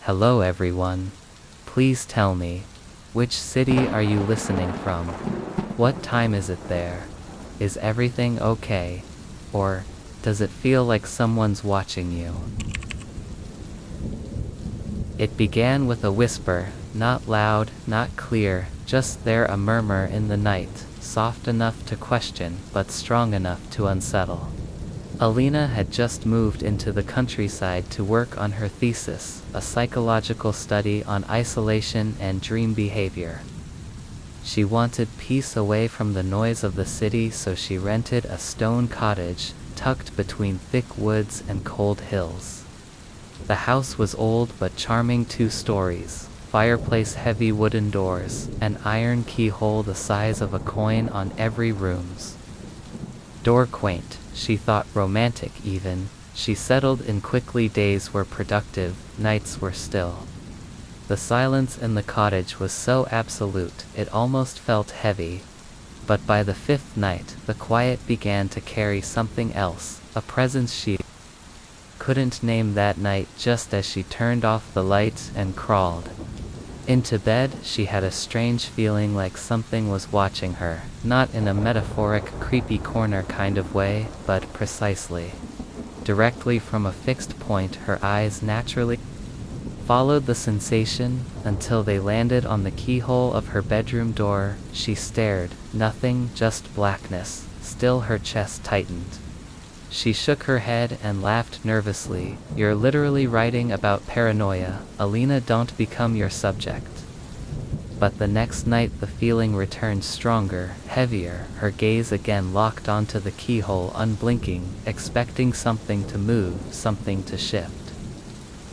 Hello everyone. Please tell me, which city are you listening from? What time is it there? Is everything okay? Or does it feel like someone's watching you? It began with a whisper, not loud, not clear, just there, a murmur in the night, soft enough to question, but strong enough to unsettle. Alina had just moved into the countryside to work on her thesis, a psychological study on isolation and dream behavior. She wanted peace away from the noise of the city, so she rented a stone cottage, tucked between thick woods and cold hills. The house was old but charming, 2 stories, fireplace, heavy wooden doors, an iron keyhole the size of a coin on every room's door. Quaint, she thought, romantic even. She settled in quickly. Days were productive, nights were still. The silence in the cottage was so absolute, it almost felt heavy. But by the 5th night, the quiet began to carry something else, a presence she couldn't name. That night, just as she turned off the lights and crawled into bed, she had a strange feeling like something was watching her, not in a metaphoric, creepy corner kind of way, but precisely, directly from a fixed point. Her eyes naturally followed the sensation until they landed on the keyhole of her bedroom door. She stared, nothing, just blackness. Still, her chest tightened. She shook her head and laughed nervously. You're literally writing about paranoia, Alina. Don't become your subject. But the next night the feeling returned, stronger, heavier. Her gaze again locked onto the keyhole, unblinking, expecting something to move, something to shift.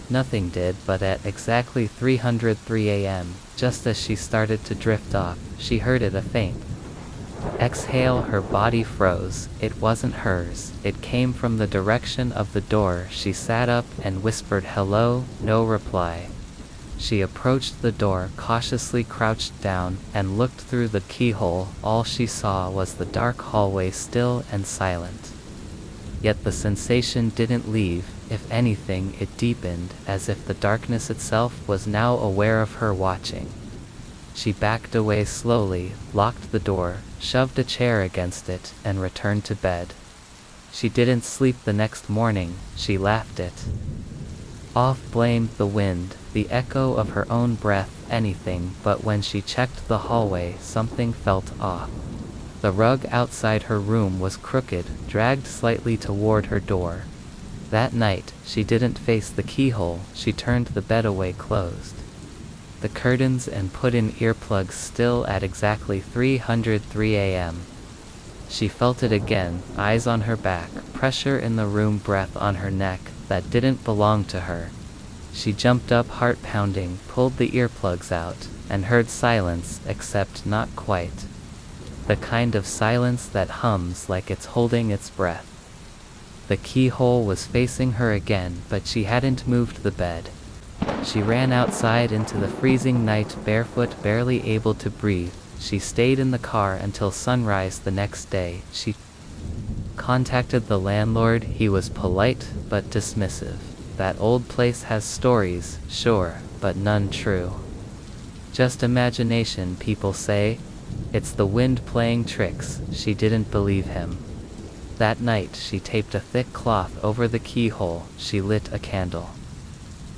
Nothing did, but at exactly 3:03 a.m., just as she started to drift off, she heard it, a faint exhale. Her body froze. It wasn't hers. It came from the direction of the door. She sat up and whispered, "Hello." No reply. She approached the door, cautiously crouched down, and looked through the keyhole. All she saw was the dark hallway, still and silent. Yet the sensation didn't leave. If anything, it deepened, as if the darkness itself was now aware of her, watching. She backed away slowly, locked the door, shoved a chair against it, and returned to bed. She didn't sleep the next morning. She laughed it off, blamed the wind, the echo of her own breath, anything. But when she checked the hallway, something felt off. The rug outside her room was crooked, dragged slightly toward her door. That night, she didn't face the keyhole. She turned the bed away, closed the curtains, and put in earplugs. Still, at exactly 3:03 a.m. she felt it again, eyes on her back, pressure in the room, breath on her neck that didn't belong to her. She jumped up, heart pounding, pulled the earplugs out, and heard silence, except not quite. The kind of silence that hums like it's holding its breath. The keyhole was facing her again, but she hadn't moved the bed. She ran outside into the freezing night, barefoot, barely able to breathe. She stayed in the car until sunrise the next day. She contacted the landlord. He was polite, but dismissive. That old place has stories, sure, but none true. Just imagination, people say. It's the wind playing tricks. She didn't believe him. That night she taped a thick cloth over the keyhole. She lit a candle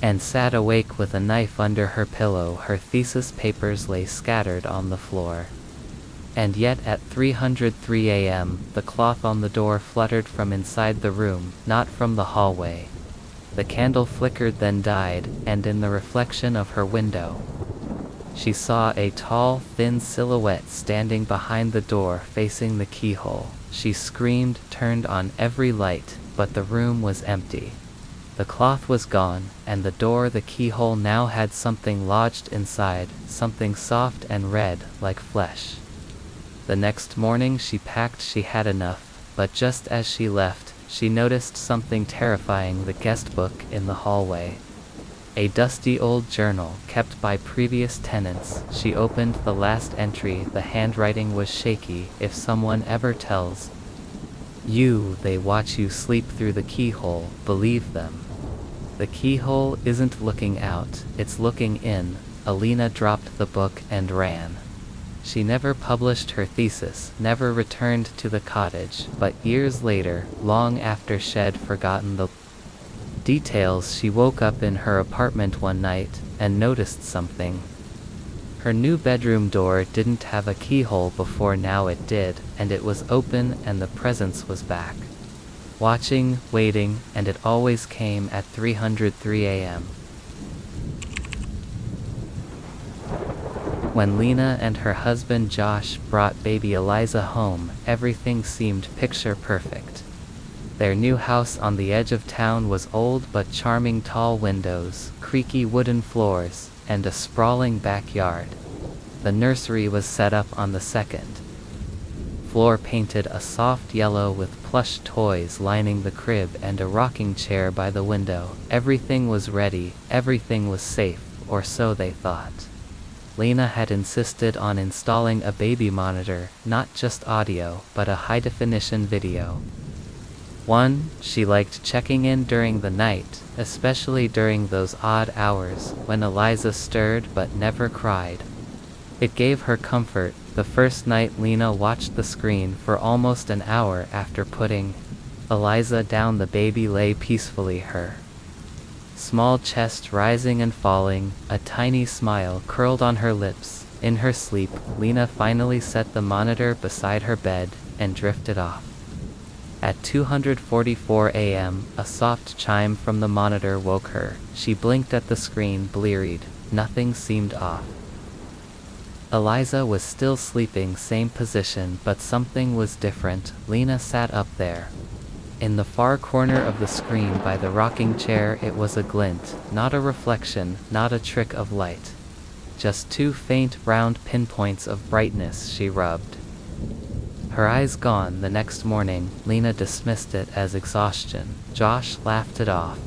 and sat awake with a knife under her pillow. Her thesis papers lay scattered on the floor. And yet at 3:03 a.m., the cloth on the door fluttered from inside the room, not from the hallway. The candle flickered, then died, and in the reflection of her window, she saw a tall, thin silhouette standing behind the door, facing the keyhole. She screamed, turned on every light, but the room was empty. The cloth was gone, and the door, the keyhole, now had something lodged inside, something soft and red, like flesh. The next morning she packed. She had enough, but just as she left, she noticed something terrifying: the guest book in the hallway. A dusty old journal, kept by previous tenants. She opened the last entry. The handwriting was shaky. If someone ever tells you they watch you sleep through the keyhole, believe them. The keyhole isn't looking out, it's looking in. Alina dropped the book and ran. She never published her thesis, never returned to the cottage, but years later, long after she'd forgotten the details, she woke up in her apartment one night and noticed something. Her new bedroom door didn't have a keyhole before, now it did, and it was open and the presence was back. Watching, waiting, and it always came at 3:03 a.m. When Lena and her husband Josh brought baby Eliza home, everything seemed picture perfect. Their new house on the edge of town was old but charming, tall windows, creaky wooden floors, and a sprawling backyard. The nursery was set up on the second floor, painted a soft yellow with plush toys lining the crib and a rocking chair by the window. Everything was ready, everything was safe, or so they thought. Lena had insisted on installing a baby monitor, not just audio, but a high-definition video one. She liked checking in during the night, especially during those odd hours when Eliza stirred but never cried. It gave her comfort. The first night Lena watched the screen for almost an hour after putting Eliza down. The baby lay peacefully, her small chest rising and falling, a tiny smile curled on her lips. In her sleep, Lena finally set the monitor beside her bed and drifted off. At 2:44 a.m., a soft chime from the monitor woke her. She blinked at the screen, bleary-eyed. Nothing seemed off. Eliza was still sleeping, same position, but something was different. Lena sat up there. In the far corner of the screen by the rocking chair, it was a glint, not a reflection, not a trick of light. Just two faint, round pinpoints of brightness. She rubbed her eyes. Gone. The next morning, Lena dismissed it as exhaustion. Josh laughed it off.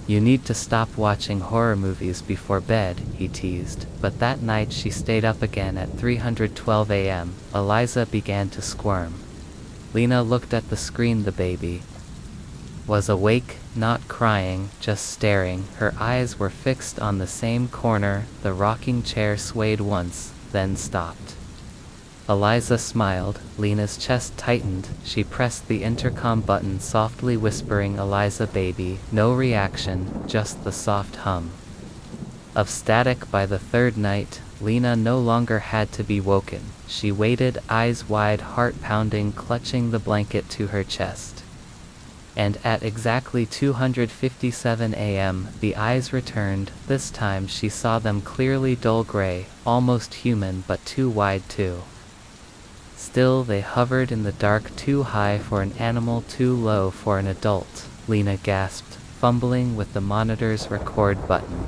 "You need to stop watching horror movies before bed," he teased. But that night she stayed up again at 3:12 a.m. Eliza began to squirm. Lena looked at the screen. The baby was awake, not crying, just staring. Her eyes were fixed on the same corner. The rocking chair swayed once, then stopped. Eliza smiled. Lena's chest tightened. She pressed the intercom button, softly whispering, "Eliza, baby." No reaction, just the soft hum of static. By the third night, Lena no longer had to be woken. She waited, eyes wide, heart pounding, clutching the blanket to her chest. And at exactly 2:57 a.m., the eyes returned. This time she saw them clearly, dull gray, almost human, but too wide, too still. They hovered in the dark, too high for an animal, too low for an adult. Lena gasped, fumbling with the monitor's record button.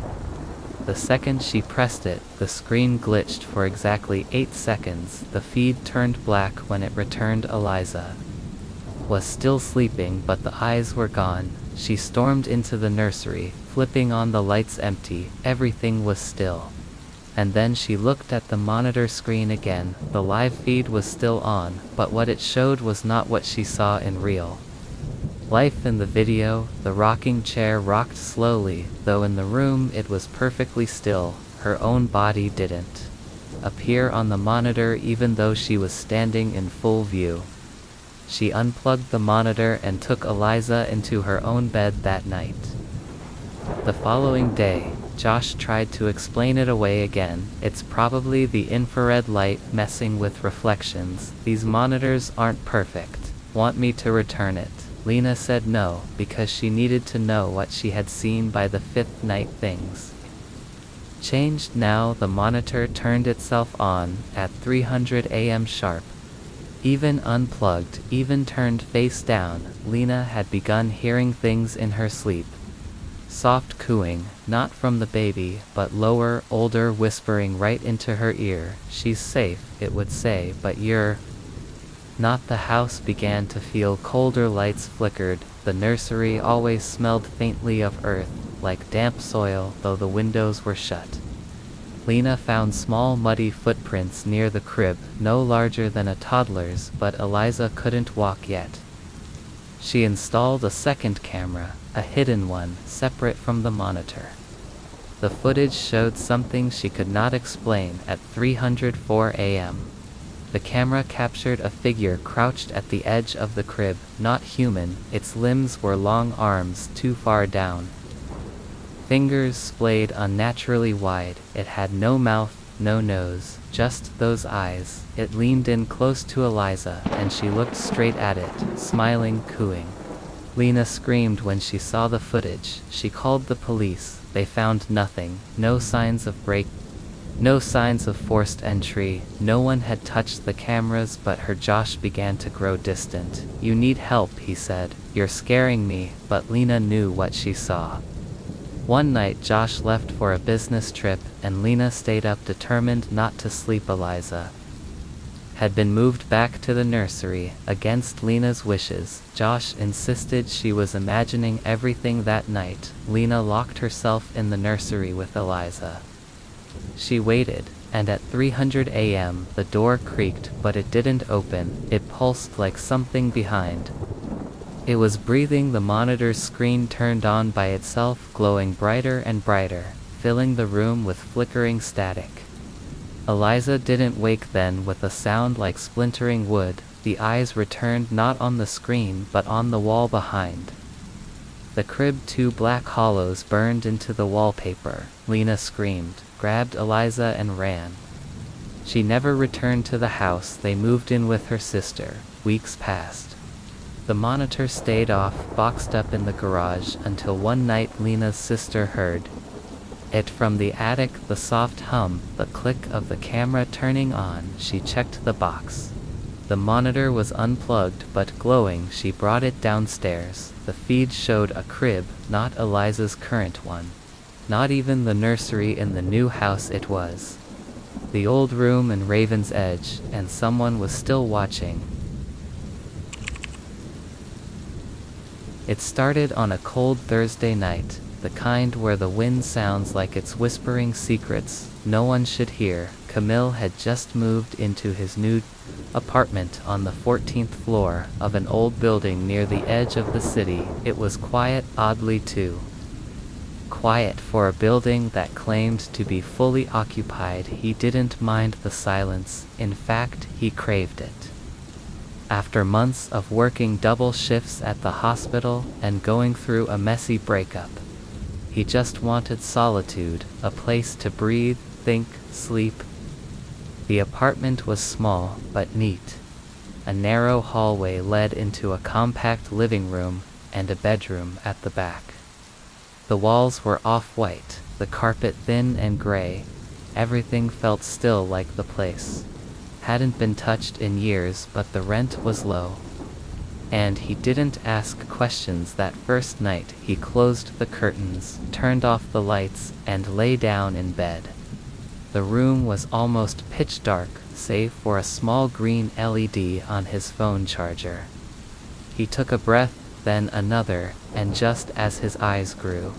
The second she pressed it, the screen glitched for exactly 8 seconds. The feed turned black when it returned. Eliza was still sleeping, but the eyes were gone. She stormed into the nursery, flipping on the lights. Empty. Everything was still. And then she looked at the monitor screen again. The live feed was still on, but what it showed was not what she saw in real life. In the video, the rocking chair rocked slowly, though in the room it was perfectly still. Her own body didn't appear on the monitor, even though she was standing in full view. She unplugged the monitor and took Eliza into her own bed that night. The following day, Josh tried to explain it away again. "It's probably the infrared light messing with reflections. These monitors aren't perfect. Want me to return it?" Lena said no, because she needed to know what she had seen. By the fifth night, things changed. Now the monitor turned itself on at 300 a.m. sharp. Even unplugged, even turned face down, Lena had begun hearing things in her sleep. Soft cooing, not from the baby, but lower, older, whispering right into her ear. "She's safe," it would say, "but you're not." The house began to feel colder. Lights flickered. The nursery always smelled faintly of earth, like damp soil, though the windows were shut. Lena found small muddy footprints near the crib, no larger than a toddler's, but Eliza couldn't walk yet. She installed a second camera, a hidden one, separate from the monitor. The footage showed something she could not explain. At 3:04 a.m. the camera captured a figure crouched at the edge of the crib, not human, its limbs were long arms too far down. Fingers splayed unnaturally wide, it had no mouth, no nose, just those eyes. It leaned in close to Eliza, and she looked straight at it, smiling, cooing. Lena screamed when she saw the footage. She called the police. They found nothing, no signs of forced entry. No one had touched the cameras, but her Josh began to grow distant. "You need help," he said. "You're scaring me," but Lena knew what she saw. One night Josh left for a business trip, and Lena stayed up determined not to sleep. Eliza had been moved back to the nursery, against Lena's wishes. Josh insisted she was imagining everything that night. Lena locked herself in the nursery with Eliza. She waited, and at 3:00 a.m. the door creaked, but it didn't open. It pulsed like something behind. It was breathing. The monitor's screen turned on by itself, glowing brighter and brighter, filling the room with flickering static. Eliza didn't wake then. With a sound like splintering wood, the eyes returned, not on the screen but on the wall behind the crib. 2 black hollows burned into the wallpaper. Lena screamed, grabbed Eliza and ran. She never returned to the house. They moved in with her sister. Weeks passed. The monitor stayed off, boxed up in the garage, until one night Lena's sister heard it from the attic, the soft hum, the click of the camera turning on. She checked the box. The monitor was unplugged but glowing. She brought it downstairs. The feed showed a crib, not Eliza's current one. Not even the nursery in the new house. It was the old room in Raven's Edge, and someone was still watching. It started on a cold Thursday night, the kind where the wind sounds like it's whispering secrets no one should hear. Camille had just moved into his new apartment on the 14th floor of an old building near the edge of the city. It was quiet, oddly too quiet for a building that claimed to be fully occupied. He didn't mind the silence. In fact, he craved it. After months of working double shifts at the hospital and going through a messy breakup, he just wanted solitude, a place to breathe, think, sleep. The apartment was small, but neat. A narrow hallway led into a compact living room and a bedroom at the back. The walls were off-white, the carpet thin and gray. Everything felt still, like the place hadn't been touched in years, but the rent was low. And he didn't ask questions that first night. He closed the curtains, turned off the lights, and lay down in bed. The room was almost pitch dark, save for a small green LED on his phone charger. He took a breath, then another, and just as his eyes grew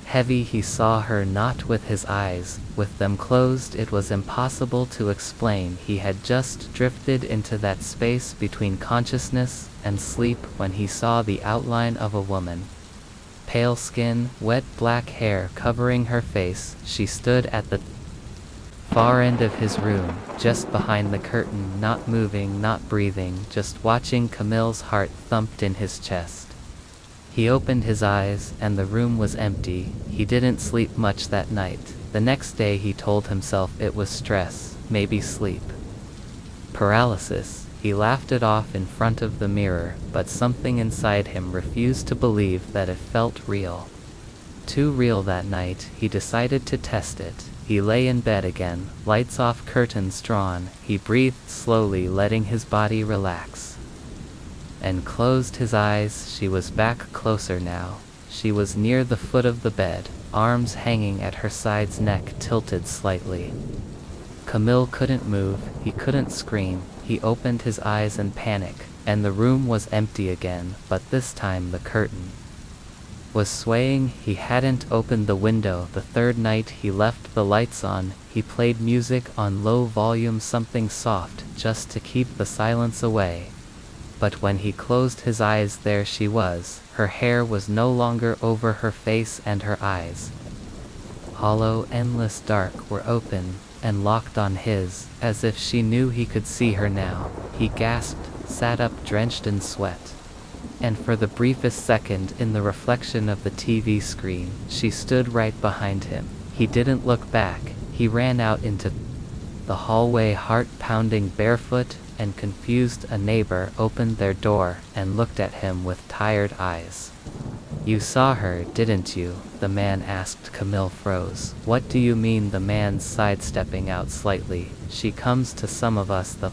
heavy, he saw her, not with his eyes. With them closed, it was impossible to explain. He had just drifted into that space between consciousness and sleep when he saw the outline of a woman. Pale skin, wet black hair covering her face. She stood at the far end of his room, just behind the curtain, not moving, not breathing, just watching. Camille's heart thumped in his chest. He opened his eyes, and the room was empty. He didn't sleep much that night. The next day he told himself it was stress, maybe sleep paralysis. He laughed it off in front of the mirror, but something inside him refused to believe that it felt real. Too real that night. He decided to test it. He lay in bed again, lights off, curtains drawn. He breathed slowly, letting his body relax, and closed his eyes. She was back, closer now. She was near the foot of the bed, arms hanging at her sides, neck tilted slightly. Camille couldn't move, he couldn't scream. He opened his eyes in panic, and the room was empty again, but this time the curtain was swaying. He hadn't opened the window the third night. He left the lights on. He played music on low volume, something soft, just to keep the silence away. but when he closed his eyes, there she was. Her hair was no longer over her face, and her eyes, hollow, endless, dark, were open and locked on his, as if she knew he could see her now. He gasped, sat up drenched in sweat. And for the briefest second, in the reflection of the TV screen, she stood right behind him. He didn't look back. He ran out into the hallway, heart pounding, barefoot and confused. A neighbor opened their door and looked at him with tired eyes. "You saw her, didn't you?" the man asked. Camille froze. "What do you mean?" The man sidestepping out slightly. "She comes to some of us, the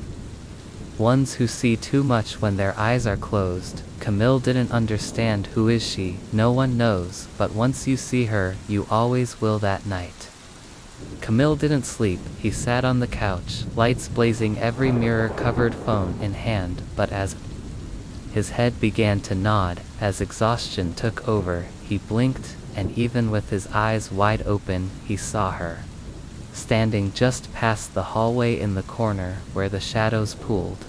ones who see too much when their eyes are closed." Camille didn't understand. "Who is she?" "No one knows, but once you see her, you always will." That night, Camille didn't sleep. He sat on the couch, lights blazing, every mirror-covered phone in hand, but as his head began to nod, as exhaustion took over, he blinked, and even with his eyes wide open, he saw her, standing just past the hallway in the corner where the shadows pooled.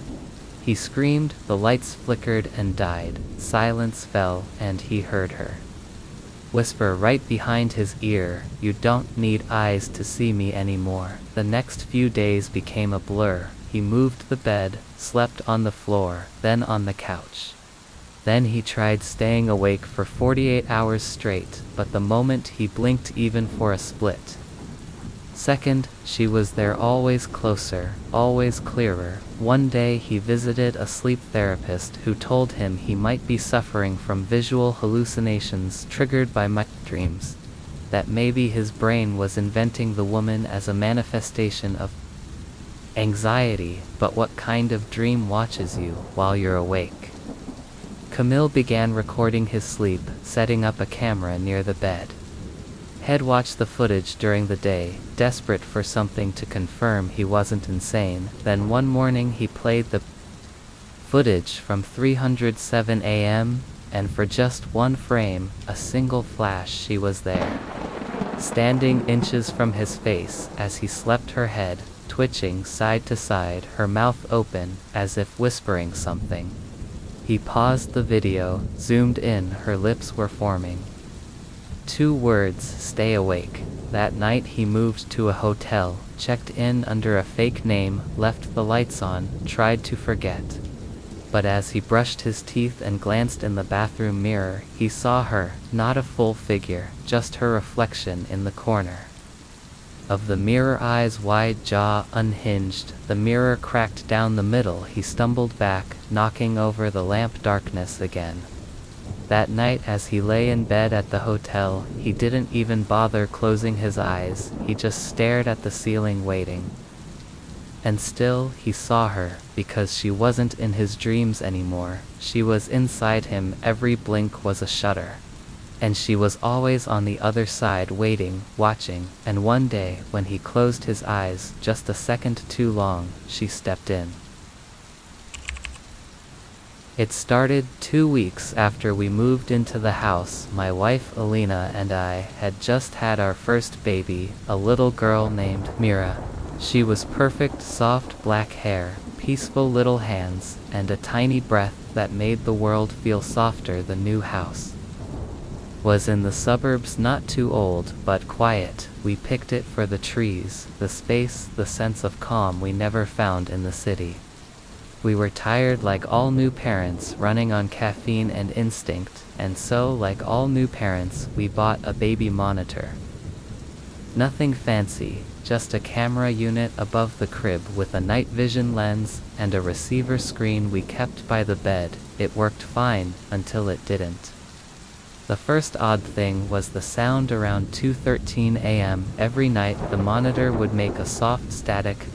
He screamed, the lights flickered and died, silence fell, and he heard her whisper right behind his ear, "You don't need eyes to see me anymore." The next few days became a blur. He moved the bed, slept on the floor, then on the couch. Then he tried staying awake for 48 hours straight, but the moment he blinked even for a split second, she was there, always closer, always clearer. One day he visited a sleep therapist who told him he might be suffering from visual hallucinations triggered by dreams, that maybe his brain was inventing the woman as a manifestation of anxiety. But what kind of dream watches you while you're awake? Camille began recording his sleep, setting up a camera near the bed. He'd watch the footage during the day, desperate for something to confirm he wasn't insane. Then one morning he played the footage from 307 AM, and for just one frame, a single flash, she was there, standing inches from his face as he slept, her head twitching side to side, her mouth open, as if whispering something. He paused the video, zoomed in, her lips were forming 2 words: "Stay awake." That night he moved to a hotel, checked in under a fake name, left the lights on, tried to forget. But as he brushed his teeth and glanced in the bathroom mirror, he saw her, not a full figure, just her reflection in the corner of the mirror, eyes wide, jaw unhinged. The mirror cracked down the middle. He stumbled back, knocking over the lamp. Darkness again. That night as he lay in bed at the hotel, he didn't even bother closing his eyes. He just stared at the ceiling, waiting. And still, he saw her, because she wasn't in his dreams anymore. She was inside him. Every blink was a shudder. And she was always on the other side, waiting, watching. And one day, when he closed his eyes, just a second too long, she stepped in. It started 2 weeks after we moved into the house. My wife Alina and I had just had our first baby, a little girl named Mira. She was perfect, soft black hair, peaceful little hands, and a tiny breath that made the world feel softer. The new house was in the suburbs, not too old, but quiet. We picked it for the trees, the space, the sense of calm we never found in the city. We were tired, like all new parents, running on caffeine and instinct, and so, like all new parents, we bought a baby monitor. Nothing fancy, just a camera unit above the crib with a night vision lens and a receiver screen we kept by the bed. It worked fine, until it didn't. The first odd thing was the sound. Around 2:13 AM every night, the monitor would make a soft static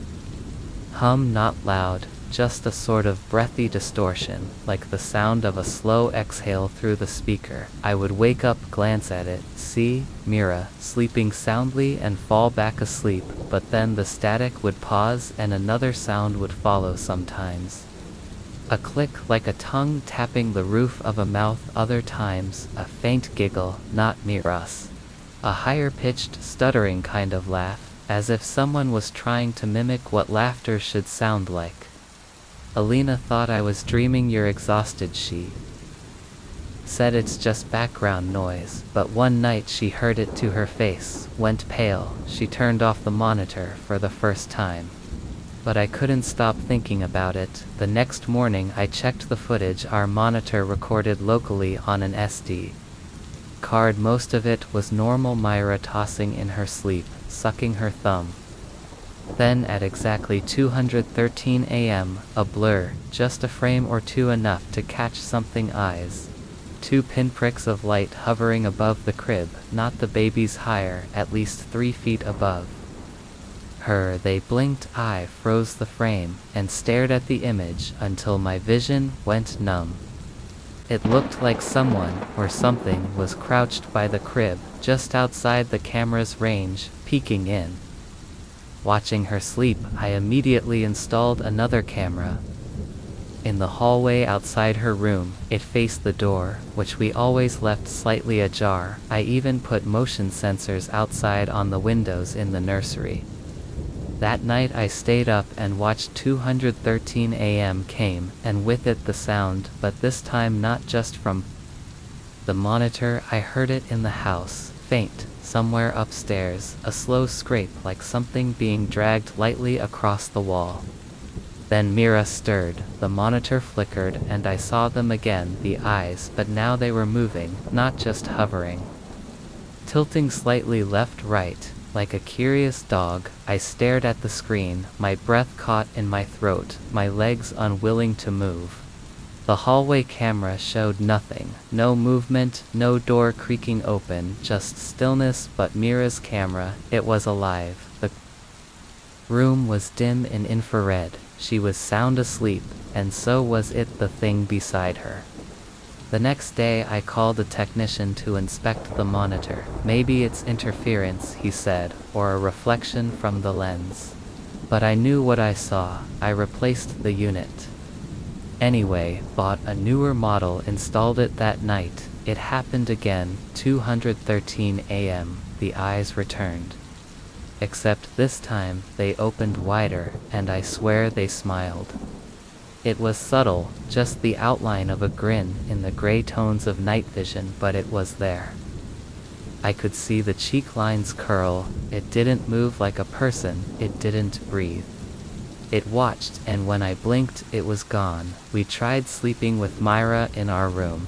hum, not loud, just a sort of breathy distortion, like the sound of a slow exhale through the speaker. I would wake up, glance at it, see Mira sleeping soundly, and fall back asleep, but then the static would pause and another sound would follow. Sometimes a click, like a tongue tapping the roof of a mouth. Other times, a faint giggle, not near us. A higher-pitched, stuttering kind of laugh, as if someone was trying to mimic what laughter should sound like. Alina thought I was dreaming. You're exhausted, she said. It's just background noise. But one night she heard it too. Her face went pale. She turned off the monitor for the first time. But I couldn't stop thinking about it. The next morning I checked the footage our monitor recorded locally on an SD card. Most of it was normal Myra tossing in her sleep, sucking her thumb. Then at exactly 2:13 a.m., a blur, just a frame or two enough to catch something eyes. 2 pinpricks of light hovering above the crib, not the baby's higher, at least 3 feet above her. They blinked. I froze the frame and stared at the image until my vision went numb. It looked like someone or something was crouched by the crib, just outside the camera's range, peeking in. Watching her sleep, I immediately installed another camera in the hallway outside her room. It faced the door, which we always left slightly ajar. I even put motion sensors outside on the windows in the nursery. That night I stayed up and watched. 2:13 a.m. came, and with it the sound, but this time not just from the monitor. I heard it in the house, faint, somewhere upstairs, a slow scrape like something being dragged lightly across the wall. Then Mira stirred, the monitor flickered, and I saw them again, the eyes, but now they were moving, not just hovering. Tilting slightly left-right, like a curious dog. I stared at the screen, my breath caught in my throat, my legs unwilling to move. The hallway camera showed nothing, no movement, no door creaking open, just stillness. But Mira's camera, it was alive. The room was dim in infrared. She was sound asleep, and so was it the thing beside her. The next day I called a technician to inspect the monitor. Maybe it's interference, he said, or a reflection from the lens. But I knew what I saw. I replaced the unit. Anyway, bought a newer model, installed it that night. It happened again, 2:13 a.m. The eyes returned. Except this time, they opened wider, and I swear they smiled. It was subtle, just the outline of a grin in the gray tones of night vision, but it was there. I could see the cheek lines curl. It didn't move like a person, it didn't breathe. It watched, and when I blinked, it was gone. We tried sleeping with Myra in our room.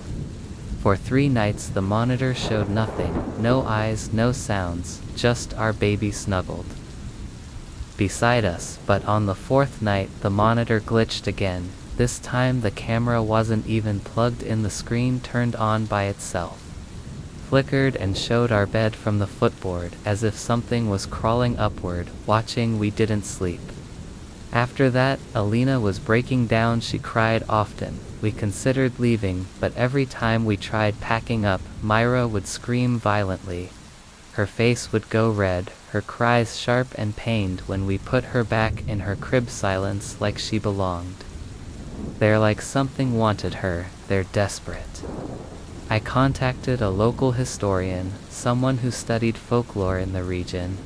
For 3 nights the monitor showed nothing, no eyes, no sounds, just our baby snuggled beside us. But on the 4th night the monitor glitched again. This time the camera wasn't even plugged in. The screen turned on by itself, flickered, and showed our bed from the footboard, as if something was crawling upward, watching. We didn't sleep. After that, Alina was breaking down. She cried often. We considered leaving, but every time we tried packing up, Myra would scream violently. Her face would go red, her cries sharp and pained when we put her back in her crib. Silence, like she belonged. They're like something wanted her. They're desperate. I contacted a local historian, someone who studied folklore in the region.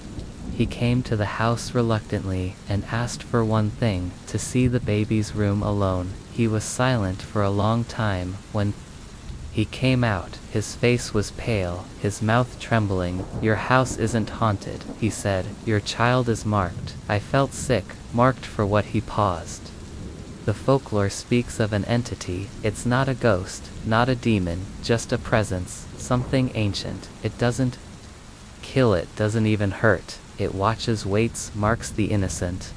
He came to the house reluctantly and asked for one thing, to see the baby's room alone. He was silent for a long time. When he came out, his face was pale, his mouth trembling. "Your house isn't haunted," he said. "Your child is marked." I felt sick, marked for what? He paused. "The folklore speaks of an entity. It's not a ghost, not a demon, just a presence, something ancient. It doesn't kill, it doesn't even hurt. It watches, waits, marks the innocent.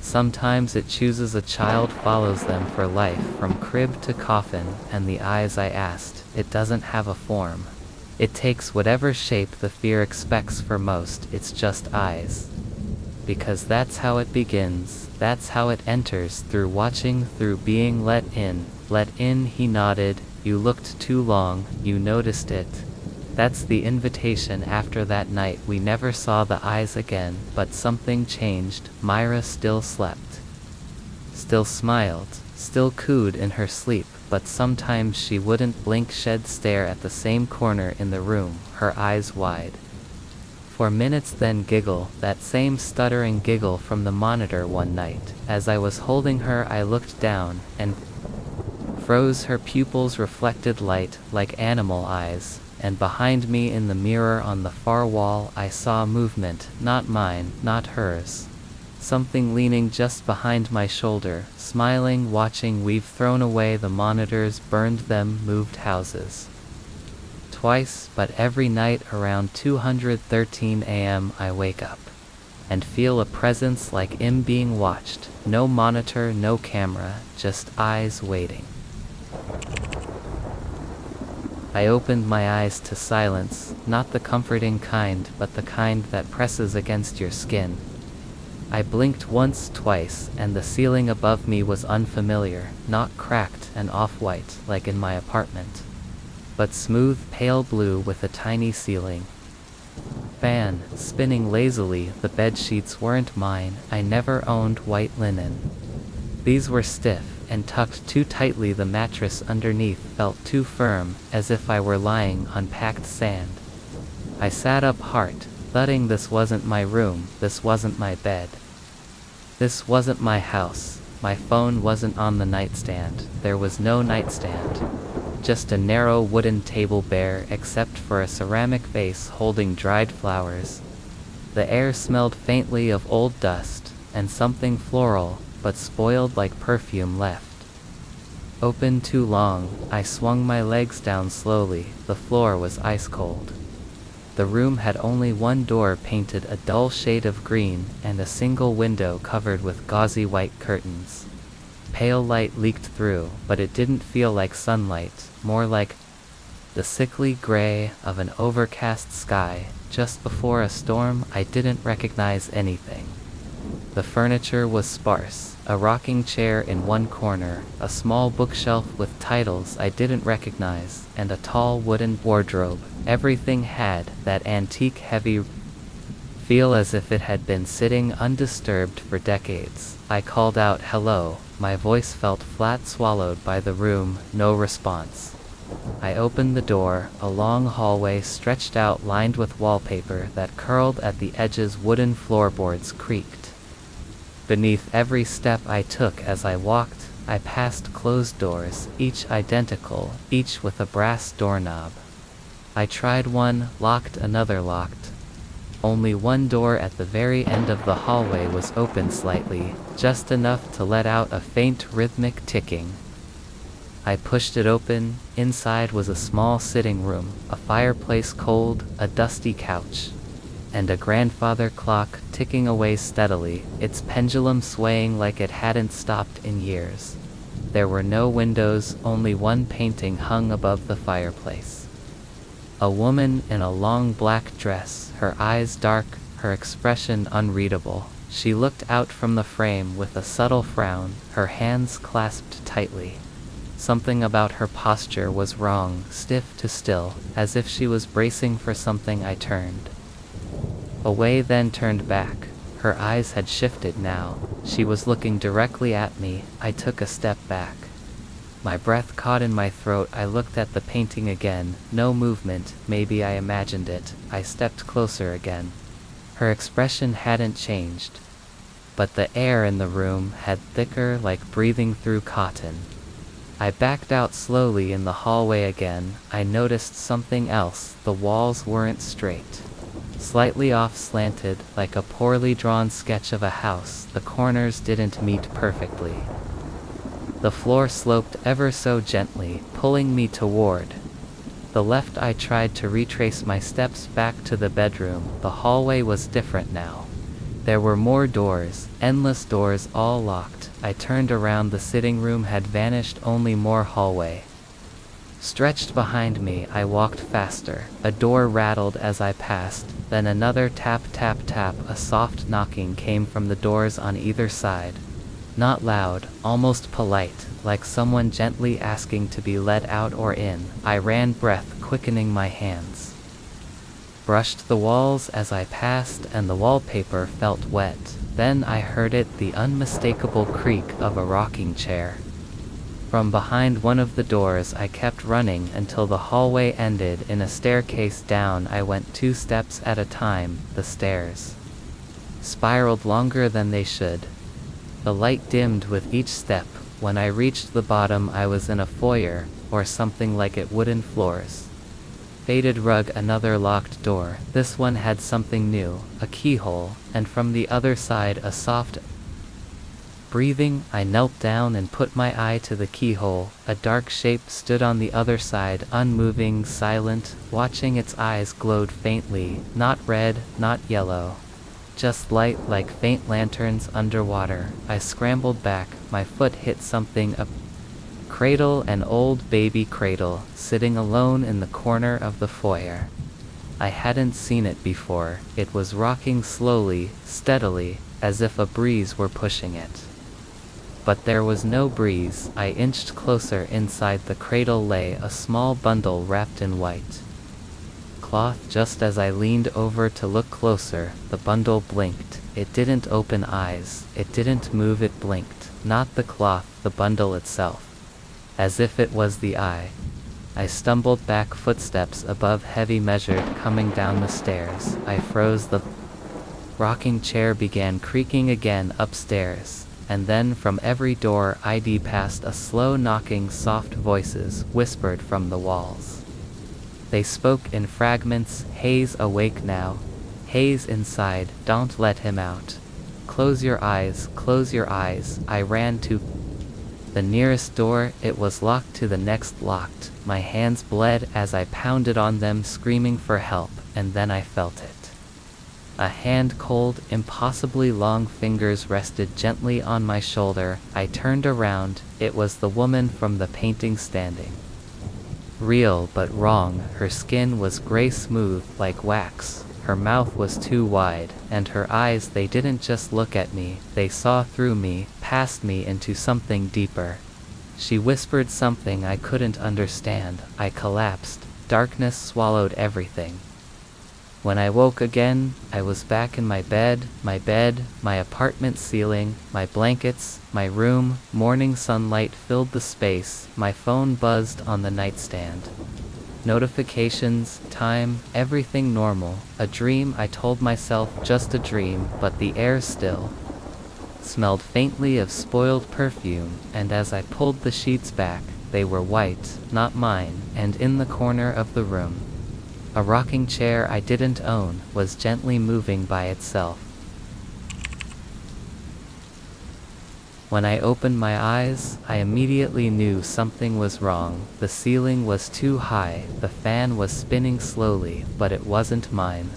Sometimes it chooses a child, follows them for life, from crib to coffin." And the eyes, I asked. "It doesn't have a form. It takes whatever shape the fear expects for most. It's just eyes. Because that's how it begins. That's how it enters, through watching, through being let in." "Let in," he nodded. "You looked too long, you noticed it. That's the invitation." After that night we never saw the eyes again, but something changed. Myra still slept, still smiled, still cooed in her sleep, but sometimes she wouldn't blink. She'd stare at the same corner in the room, her eyes wide, For minutes, then giggle, that same stuttering giggle from the monitor one night. As I was holding her, I looked down, and froze. Her pupils reflected light, like animal eyes, and behind me in the mirror on the far wall I saw movement, not mine, not hers. Something leaning just behind my shoulder, smiling, watching. We've thrown away the monitors, burned them, moved houses. Twice, but every night around 2:13 a.m. I wake up and feel a presence like I'm being watched. No monitor, no camera, just eyes waiting. I opened my eyes to silence, not the comforting kind, but the kind that presses against your skin. I blinked once, twice, and the ceiling above me was unfamiliar, not cracked and off-white like in my apartment, but smooth, pale blue with a tiny ceiling fan spinning lazily. The bed sheets weren't mine. I never owned white linen. These were stiff and tucked too tightly. The mattress underneath felt too firm, as if I were lying on packed sand. I sat up, heart thudding. This wasn't my room. This wasn't my bed. This wasn't my house. My phone wasn't on the nightstand. There was no nightstand. Just a narrow wooden table, bare except for a ceramic vase holding dried flowers. The air smelled faintly of old dust, and something floral, but spoiled like perfume, left open too long. I swung my legs down slowly. The floor was ice cold. The room had only one door, painted a dull shade of green, and a single window covered with gauzy white curtains. Pale light leaked through, but it didn't feel like sunlight, more like the sickly gray of an overcast sky. Just before a storm, I didn't recognize anything. The furniture was sparse, a rocking chair in one corner, a small bookshelf with titles I didn't recognize, and a tall wooden wardrobe. Everything had that antique, heavy feel, as if it had been sitting undisturbed for decades. I called out, "Hello." My voice felt flat, swallowed by the room. No response. I opened the door. A long hallway stretched out, lined with wallpaper that curled at the edges. Wooden floorboards creaked beneath every step I took. As I walked, I passed closed doors, each identical, each with a brass doorknob. I tried one, locked; another, locked. Only one door at the very end of the hallway was open slightly, just enough to let out a faint rhythmic ticking. I pushed it open. Inside was a small sitting room, a fireplace cold, a dusty couch, and a grandfather clock ticking away steadily, its pendulum swaying like it hadn't stopped in years. There were no windows, only one painting hung above the fireplace. A woman in a long black dress, her eyes dark, her expression unreadable. She looked out from the frame with a subtle frown, her hands clasped tightly. Something about her posture was wrong, stiff to still, as if she was bracing for something. I turned away, then turned back. Her eyes had shifted now. She was looking directly at me. I took a step back. My breath caught in my throat. I looked at the painting again. No movement. Maybe I imagined it. I stepped closer again. Her expression hadn't changed, but the air in the room had thicker, like breathing through cotton. I backed out slowly in the hallway again. I noticed something else. The walls weren't straight. Slightly off, slanted, like a poorly drawn sketch of a house. The corners didn't meet perfectly. The floor sloped ever so gently, pulling me toward the left. I tried to retrace my steps back to the bedroom. The hallway was different now. There were more doors, endless doors, all locked. I turned around. The sitting room had vanished. Only more hallway stretched behind me. I walked faster. A door rattled as I passed, then another tap, tap, tap. A soft knocking came from the doors on either side. Not loud, almost polite, like someone gently asking to be let out or in. I ran, breath quickening. My hands brushed the walls as I passed, and the wallpaper felt wet. Then I heard it, the unmistakable creak of a rocking chair. From behind one of the doors I kept running until the hallway ended in a staircase. Down I went 2 steps at a time. The stairs spiraled longer than they should. The light dimmed with each step. When I reached the bottom I was in a foyer, or something like it. Wooden floors, faded rug, another locked door. This one had something new, a keyhole, and from the other side a soft breathing. I knelt down and put my eye to the keyhole. A dark shape stood on the other side, unmoving, silent. Watching, its eyes glowed faintly, not red, not yellow, just light, like faint lanterns underwater. I scrambled back. My foot hit something, a cradle, an old baby cradle, sitting alone in the corner of the foyer. I hadn't seen it before. It was rocking slowly, steadily, as if a breeze were pushing it. But there was no breeze. I inched closer. Inside the cradle lay a small bundle wrapped in white cloth. Just as I leaned over to look closer, the bundle blinked. It didn't open eyes. It didn't move. It blinked. Not the cloth, the bundle itself. As if it was the eye. I stumbled back, footsteps above, heavy, measured, coming down the stairs. I froze. The rocking chair began creaking again upstairs. And then from every door I'd passed a slow knocking. Soft voices whispered from the walls. They spoke in fragments. Hayes, awake now. Hayes inside, don't let him out. Close your eyes, close your eyes. I ran to the nearest door. It was locked. To the next, locked. My hands bled as I pounded on them, screaming for help, and then I felt it. A hand, cold, impossibly long fingers rested gently on my shoulder. I turned around. It was the woman from the painting, standing. Real but wrong. Her skin was gray smooth, like wax. Her mouth was too wide, and her eyes, they didn't just look at me, they saw through me, past me, into something deeper. She whispered something I couldn't understand. I collapsed. Darkness swallowed everything. When I woke again, I was back in my bed, my apartment ceiling, my blankets, my room. Morning sunlight filled the space. My phone buzzed on the nightstand. Notifications, time, everything normal. A dream, I told myself, just a dream. But the air still smelled faintly of spoiled perfume, and as I pulled the sheets back, they were white, not mine. And in the corner of the room, a rocking chair I didn't own was gently moving by itself. When I opened my eyes, I immediately knew something was wrong. The ceiling was too high, the fan was spinning slowly, but it wasn't mine.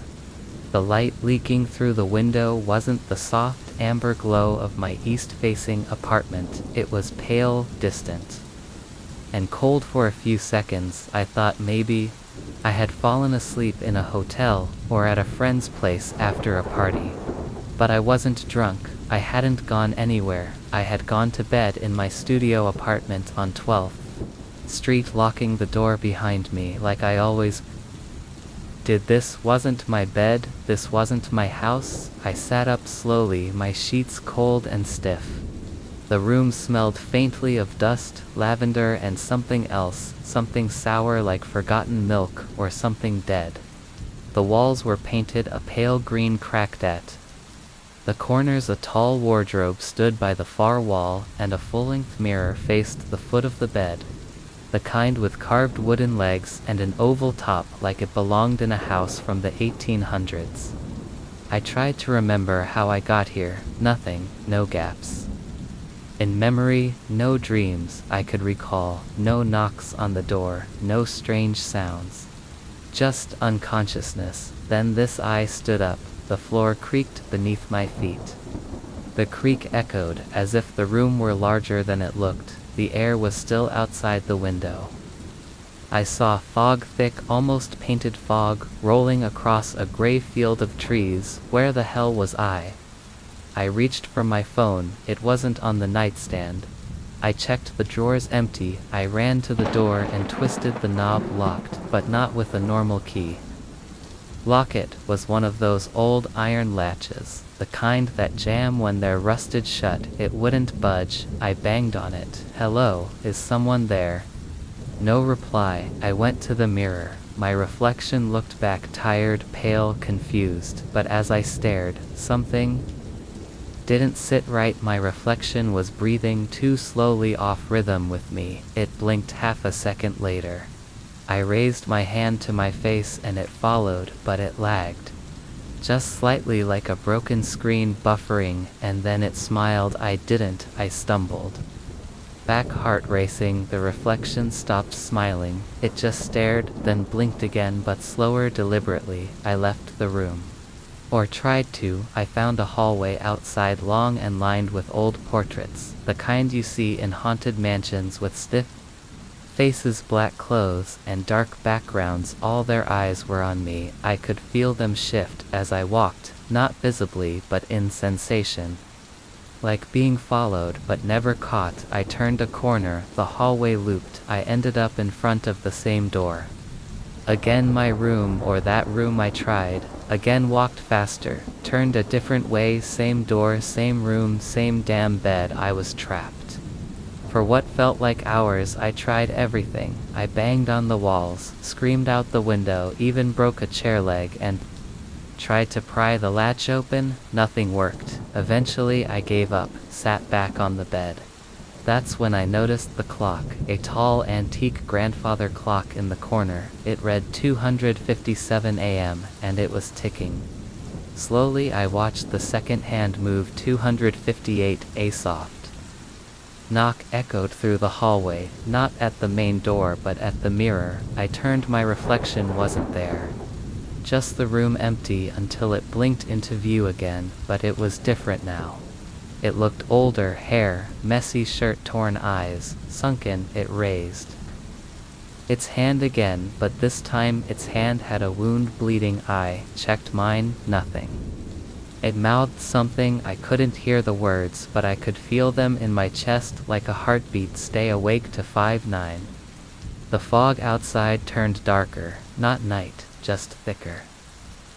The light leaking through the window wasn't the soft, amber glow of my east-facing apartment. It was pale, distant, and cold. For a few seconds, I thought maybe I had fallen asleep in a hotel, or at a friend's place after a party. But I wasn't drunk. I hadn't gone anywhere. I had gone to bed in my studio apartment on 12th Street, locking the door behind me like I always did. This wasn't my bed. This wasn't my house. I sat up slowly, my sheets cold and stiff. The room smelled faintly of dust, lavender, and something else, something sour like forgotten milk or something dead. The walls were painted a pale green, cracked at the corners. A tall wardrobe stood by the far wall, and a full-length mirror faced the foot of the bed, the kind with carved wooden legs and an oval top like it belonged in a house from the 1800s. I tried to remember how I got here. Nothing, no gaps in memory, no dreams I could recall, no knocks on the door, no strange sounds. Just unconsciousness. Then this I stood up. The floor creaked beneath my feet. The creak echoed, as if the room were larger than it looked. The air was still outside the window. I saw fog, thick, almost painted fog, rolling across a gray field of trees. Where the hell was I? I reached for my phone. It wasn't on the nightstand. I checked the drawers, empty. I ran to the door and twisted the knob, locked, but not with a normal key. Lock it was one of those old iron latches, the kind that jam when they're rusted shut. It wouldn't budge. I banged on it. Hello, is someone there? No reply. I went to the mirror. My reflection looked back, tired, pale, confused, but as I stared, something didn't sit right. My reflection was breathing too slowly, off rhythm with me. It blinked half a second later. I raised my hand to my face and it followed, but it lagged. Just slightly, like a broken screen buffering, and then it smiled. I stumbled back, heart racing. The reflection stopped smiling. It just stared, then blinked again, but slower, deliberately. I left the room. Or tried to. I found a hallway outside, long and lined with old portraits, the kind you see in haunted mansions, with stiff faces, black clothes, and dark backgrounds. All their eyes were on me. I could feel them shift as I walked, not visibly, but in sensation. Like being followed, but never caught. I turned a corner, the hallway looped. I ended up in front of the same door. Again, my room, or that room. I tried. Again, walked faster, turned a different way. Same door, same room, same damn bed. I was trapped. For what felt like hours, I tried everything. I banged on the walls, screamed out the window, even broke a chair leg, and tried to pry the latch open. Nothing worked. Eventually I gave up, sat back on the bed. That's when I noticed the clock, a tall antique grandfather clock in the corner. It read 2:57 a.m., and it was ticking. Slowly I watched the second hand move. 2:58. A soft knock echoed through the hallway, not at the main door but at the mirror. I turned. My reflection wasn't there. Just the room empty, until it blinked into view again, but it was different now. It looked older, hair, messy shirt, torn eyes, sunken. It raised its hand again, but this time its hand had a wound, bleeding. I checked mine. Nothing. It mouthed something. I couldn't hear the words, but I could feel them in my chest, like a heartbeat. Stay awake to 5-9. The fog outside turned darker, not night, just thicker.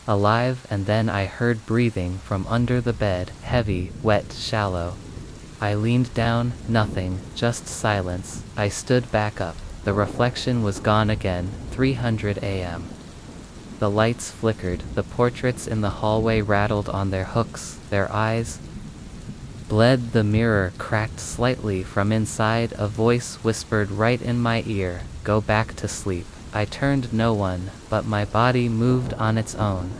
Alive, and then I heard breathing from under the bed, heavy, wet, shallow. I leaned down. Nothing, just silence. I stood back up. The reflection was gone again. 3:00 a.m. The lights flickered, the portraits in the hallway rattled on their hooks, their eyes bled. The mirror cracked slightly from inside. A voice whispered right in my ear, "Go back to sleep." I turned. No one, but my body moved on its own.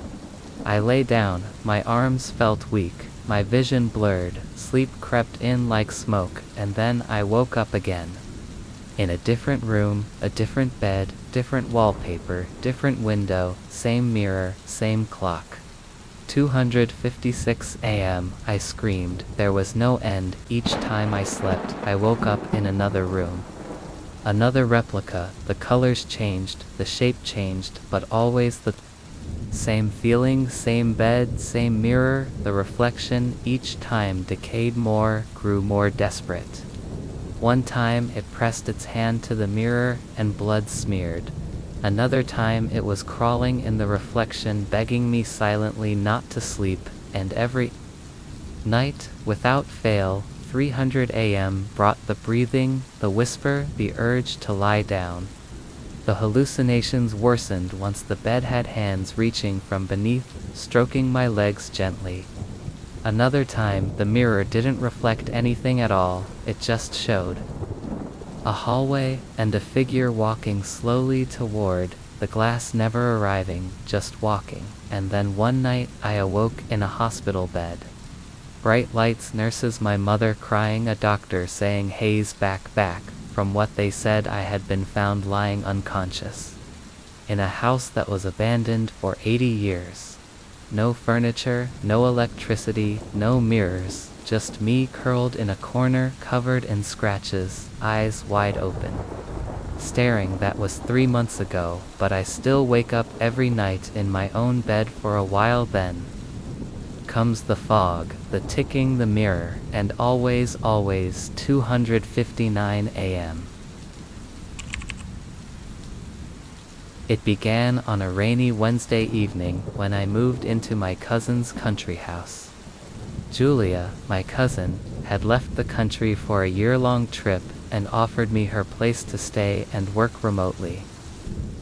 I lay down, my arms felt weak, my vision blurred. Sleep crept in like smoke, and then I woke up again. In a different room, a different bed, different wallpaper, different window, same mirror, same clock. 2:56 a.m. I screamed. There was no end. Each time I slept, I woke up in another room. Another replica. The colors changed, the shape changed, but always the same feeling, same bed, same mirror. The reflection each time decayed more, grew more desperate. One time it pressed its hand to the mirror and blood smeared. Another time it was crawling in the reflection, begging me silently not to sleep. And every night, without fail, 3:00 a.m. brought the breathing, the whisper, the urge to lie down. The hallucinations worsened once the bed had hands reaching from beneath, stroking my legs gently. Another time, the mirror didn't reflect anything at all, it just showed a hallway, and a figure walking slowly toward the glass, never arriving, just walking. And then one night, I awoke in a hospital bed. Bright lights, nurses, my mother crying, a doctor saying, "Hayes, back." From what they said, I had been found lying unconscious in a house that was abandoned for 80 years. No furniture, no electricity, no mirrors, just me curled in a corner, covered in scratches, eyes wide open. Staring. That was 3 months ago, but I still wake up every night in my own bed for a while. Then comes the fog, the ticking, the mirror, and always 2:59 a.m. It began on a rainy Wednesday evening when I moved into my cousin's country house. Julia, my cousin, had left the country for a year-long trip and offered me her place to stay and work remotely.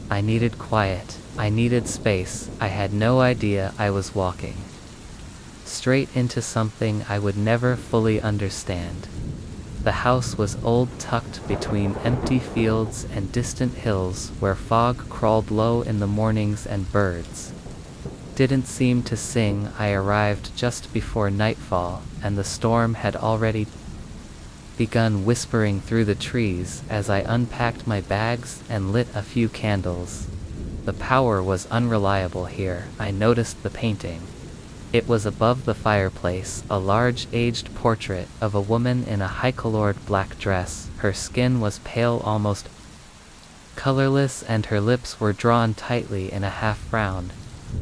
I needed quiet, I needed space, I had no idea I was walking straight into something I would never fully understand. The house was old, tucked between empty fields and distant hills where fog crawled low in the mornings and birds didn't seem to sing. I arrived just before nightfall, and the storm had already begun whispering through the trees as I unpacked my bags and lit a few candles. The power was unreliable here. I noticed the painting. It was above the fireplace, a large aged portrait of a woman in a high-colored black dress. Her skin was pale, almost colorless, and her lips were drawn tightly in a half-frown.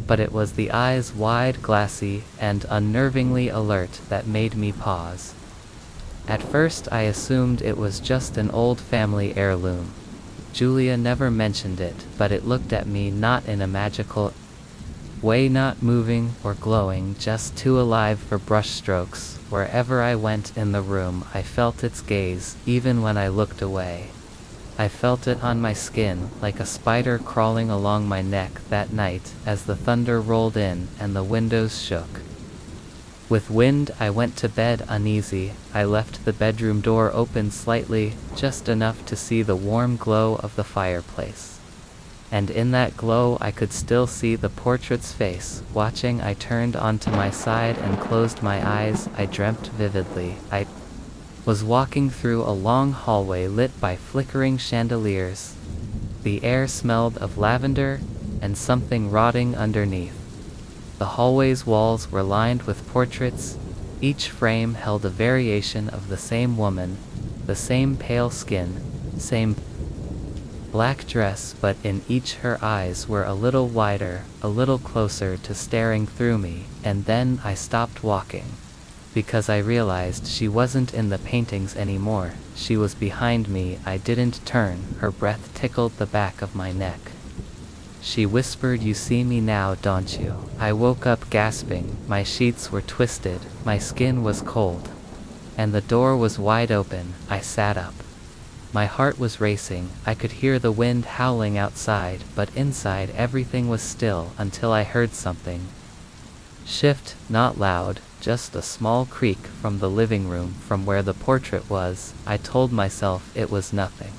But it was the eyes, wide, glassy, and unnervingly alert, that made me pause. At first I assumed it was just an old family heirloom. Julia never mentioned it, but it looked at me not in a magical way, not moving or glowing, just too alive for brushstrokes. Wherever I went in the room, I felt its gaze, even when I looked away. I felt it on my skin, like a spider crawling along my neck that night as the thunder rolled in and the windows shook. With wind, I went to bed uneasy. I left the bedroom door open slightly, just enough to see the warm glow of the fireplace. And in that glow I could still see the portrait's face, watching. I turned onto my side and closed my eyes. I dreamt vividly. I was walking through a long hallway lit by flickering chandeliers. The air smelled of lavender and something rotting underneath. The hallway's walls were lined with portraits. Each frame held a variation of the same woman, the same pale skin, same black dress, but in each her eyes were a little wider, a little closer to staring through me. And then I stopped walking, because I realized she wasn't in the paintings anymore. She was behind me. I didn't turn. Her breath tickled the back of my neck. She whispered, "You see me now, don't you?" I woke up gasping. My sheets were twisted, my skin was cold, and the door was wide open. I sat up. My heart was racing. I could hear the wind howling outside, but inside everything was still until I heard something shift, not loud, just a small creak from the living room from where the portrait was. I told myself it was nothing.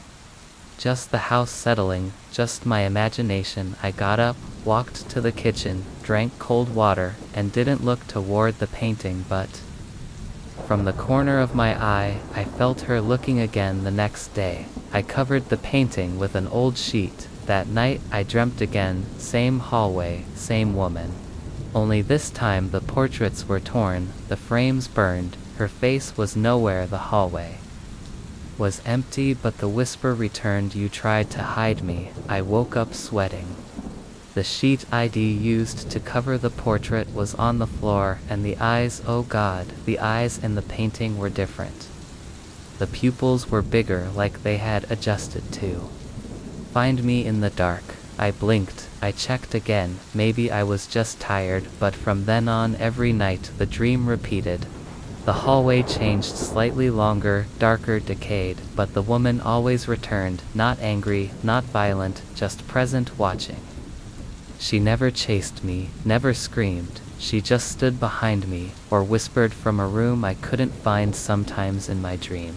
Just the house settling, just my imagination. I got up, walked to the kitchen, drank cold water, and didn't look toward the painting, but from the corner of my eye, I felt her looking again the next day. I covered the painting with an old sheet. That night I dreamt again, same hallway, same woman. Only this time the portraits were torn, the frames burned, her face was nowhere. The hallway was empty, but the whisper returned, "You tried to hide me." I woke up sweating. The sheet I'd used to cover the portrait was on the floor, and the eyes, oh God, the eyes in the painting were different. The pupils were bigger, like they had adjusted to find me in the dark. I blinked. I checked again. Maybe I was just tired, but from then on every night the dream repeated. The hallway changed, slightly longer, darker, decayed, but the woman always returned, not angry, not violent, just present, watching. She never chased me, never screamed. She just stood behind me, or whispered from a room I couldn't find. Sometimes in my dream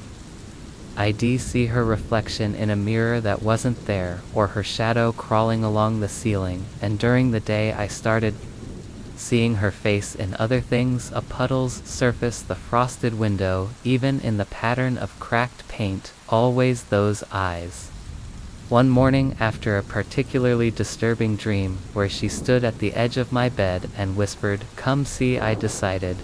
I'd see her reflection in a mirror that wasn't there, or her shadow crawling along the ceiling, and during the day I started seeing her face in other things, a puddle's surface, the frosted window, even in the pattern of cracked paint, always those eyes. One morning, after a particularly disturbing dream, where she stood at the edge of my bed and whispered, "Come see," I decided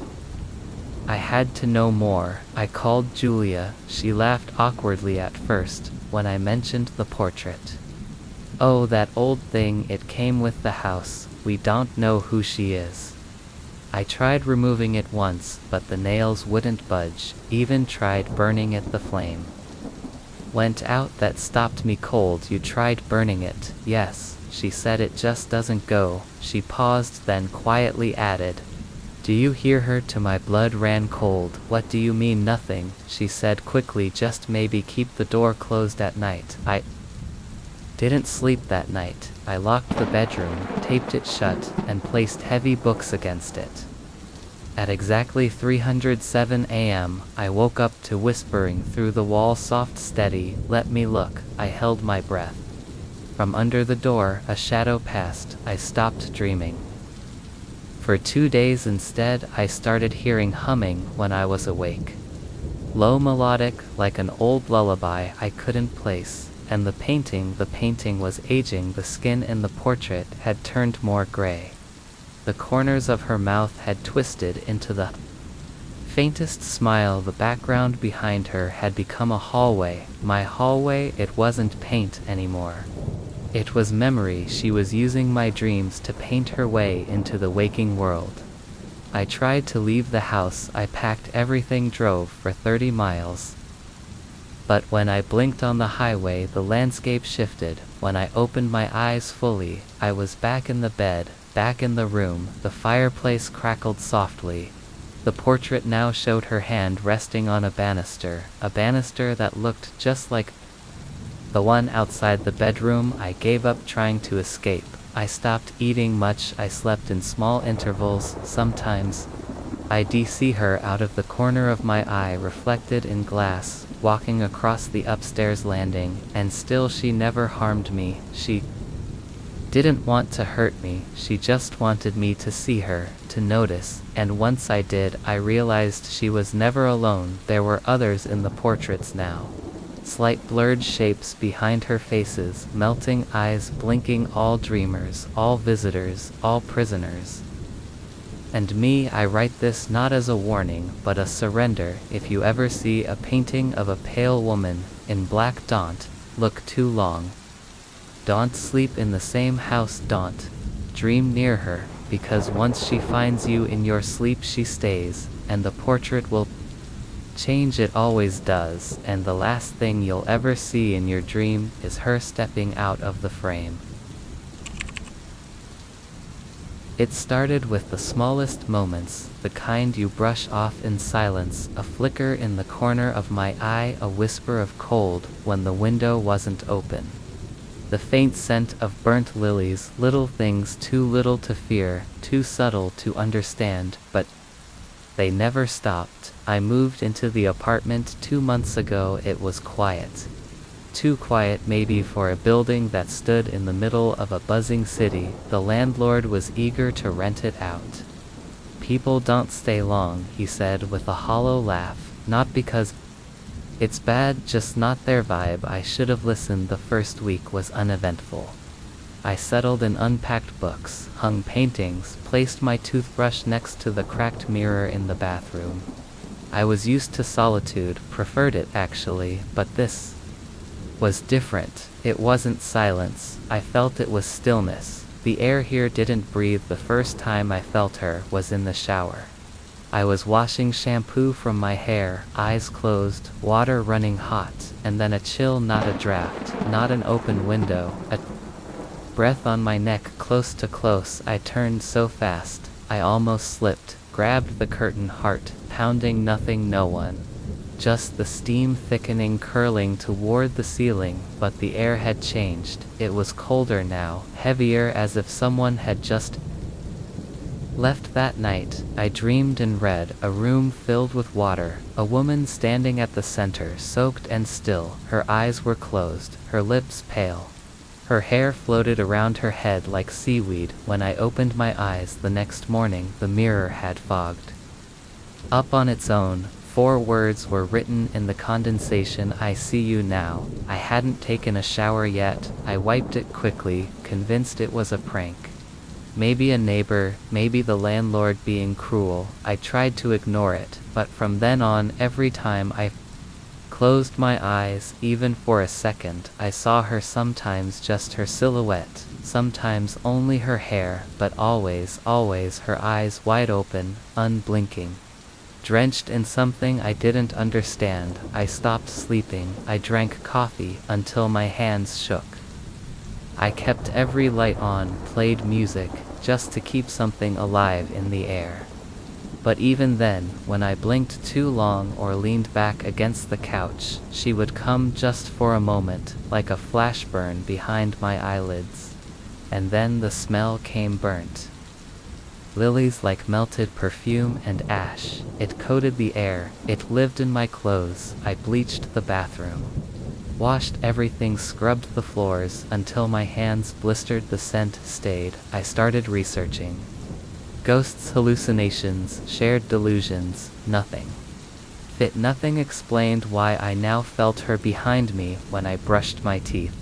I had to know more. I called Julia. She laughed awkwardly at first when I mentioned the portrait. "Oh, that old thing, it came with the house. We don't know who she is." I tried removing it once, but the nails wouldn't budge. Even tried burning it. The flame went out. That stopped me cold. "You tried burning it?" "Yes." she said. It just doesn't go. She paused, then quietly added, "Do you hear her?" To my blood ran cold. "What do you mean?" "Nothing," she said quickly. "Just maybe keep the door closed at night." I didn't sleep that night. I locked the bedroom, taped it shut, and placed heavy books against it. At exactly 307 a.m., I woke up to whispering through the wall, "Soft, steady, let me look." I held my breath. From under the door, a shadow passed. I stopped dreaming. For 2 days instead, I started hearing humming when I was awake. Low, melodic, like an old lullaby I couldn't place. And the painting was aging. The skin in the portrait had turned more gray. The corners of her mouth had twisted into the faintest smile. The background behind her had become a hallway. My hallway. It wasn't paint anymore. It was memory. She was using my dreams to paint her way into the waking world. I tried to leave the house. I packed everything, drove for 30 miles. But when I blinked on the highway, the landscape shifted. When I opened my eyes fully, I was back in the bed, back in the room. The fireplace crackled softly. The portrait now showed her hand resting on a banister that looked just like the one outside the bedroom. I gave up trying to escape. I stopped eating much. I slept in small intervals. Sometimes I'd see her out of the corner of my eye, reflected in glass, walking across the upstairs landing, and still she never harmed me. She didn't want to hurt me. She just wanted me to see her, to notice, and once I did, I realized she was never alone. There were others in the portraits now. Slight blurred shapes behind her faces, melting eyes blinking, all dreamers, all visitors, all prisoners. And me, I write this not as a warning, but a surrender. If you ever see a painting of a pale woman in black, don't look too long. Don't sleep in the same house. Don't dream near her, because once she finds you in your sleep, she stays, and the portrait will change. It always does, and the last thing you'll ever see in your dream is her stepping out of the frame. It started with the smallest moments, the kind you brush off in silence, a flicker in the corner of my eye, a whisper of cold when the window wasn't open. The faint scent of burnt lilies, little things too little to fear, too subtle to understand, but they never stopped. I moved into the apartment 2 months ago. It was quiet. Too quiet maybe for a building that stood in the middle of a buzzing city. The landlord was eager to rent it out. "People don't stay long," he said with a hollow laugh. "Not because it's bad, just not their vibe." I should have listened. The first week was uneventful. I settled and unpacked books, hung paintings, placed my toothbrush next to the cracked mirror in the bathroom. I was used to solitude, preferred it actually, but this was different. It wasn't silence. I felt it was stillness. The air here didn't breathe. The first time I felt her was in the shower. I was washing shampoo from my hair, eyes closed, water running hot, and then a chill, not a draft, not an open window, a breath on my neck, close to close. I turned so fast, I almost slipped, grabbed the curtain, heart pounding, nothing, no one. Just the steam thickening, curling toward the ceiling, but the air had changed. It was colder now, heavier, as if someone had just left that night. I dreamed and read, a room filled with water, a woman standing at the center, soaked and still. Her eyes were closed, her lips pale. Her hair floated around her head like seaweed. When I opened my eyes the next morning, the mirror had fogged up on its own. 4 words were written in the condensation: "I see you now." I hadn't taken a shower yet. I wiped it quickly, convinced it was a prank. Maybe a neighbor, maybe the landlord being cruel. I tried to ignore it, but from then on, every time I closed my eyes, even for a second, I saw her. Sometimes just her silhouette, sometimes only her hair, but always, always her eyes wide open, unblinking. Drenched in something I didn't understand, I stopped sleeping. I drank coffee until my hands shook. I kept every light on, played music, just to keep something alive in the air. But even then, when I blinked too long or leaned back against the couch, she would come just for a moment, like a flash burn behind my eyelids. And then the smell came burnt. Lilies like melted perfume and ash. It coated the air, it lived in my clothes. I bleached the bathroom, washed everything, scrubbed the floors, until my hands blistered. The scent stayed. I started researching. Ghosts, hallucinations, shared delusions, nothing fit. Nothing explained why I now felt her behind me when I brushed my teeth.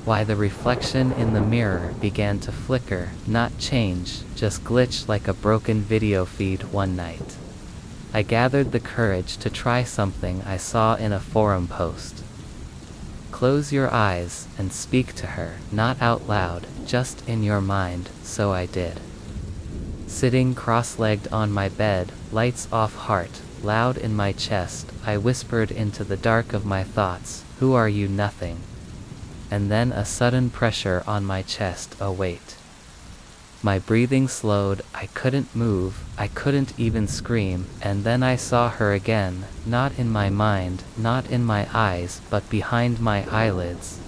Why the reflection in the mirror began to flicker, not change, just glitch like a broken video feed one night. I gathered the courage to try something I saw in a forum post. Close your eyes and speak to her, not out loud, just in your mind. So I did. Sitting cross-legged on my bed, lights off, heart loud in my chest, I whispered into the dark of my thoughts, "Who are you?" Nothing. And then a sudden pressure on my chest, a weight. My breathing slowed, I couldn't move, I couldn't even scream, and then I saw her again, not in my mind, not in my eyes, but behind my eyelids.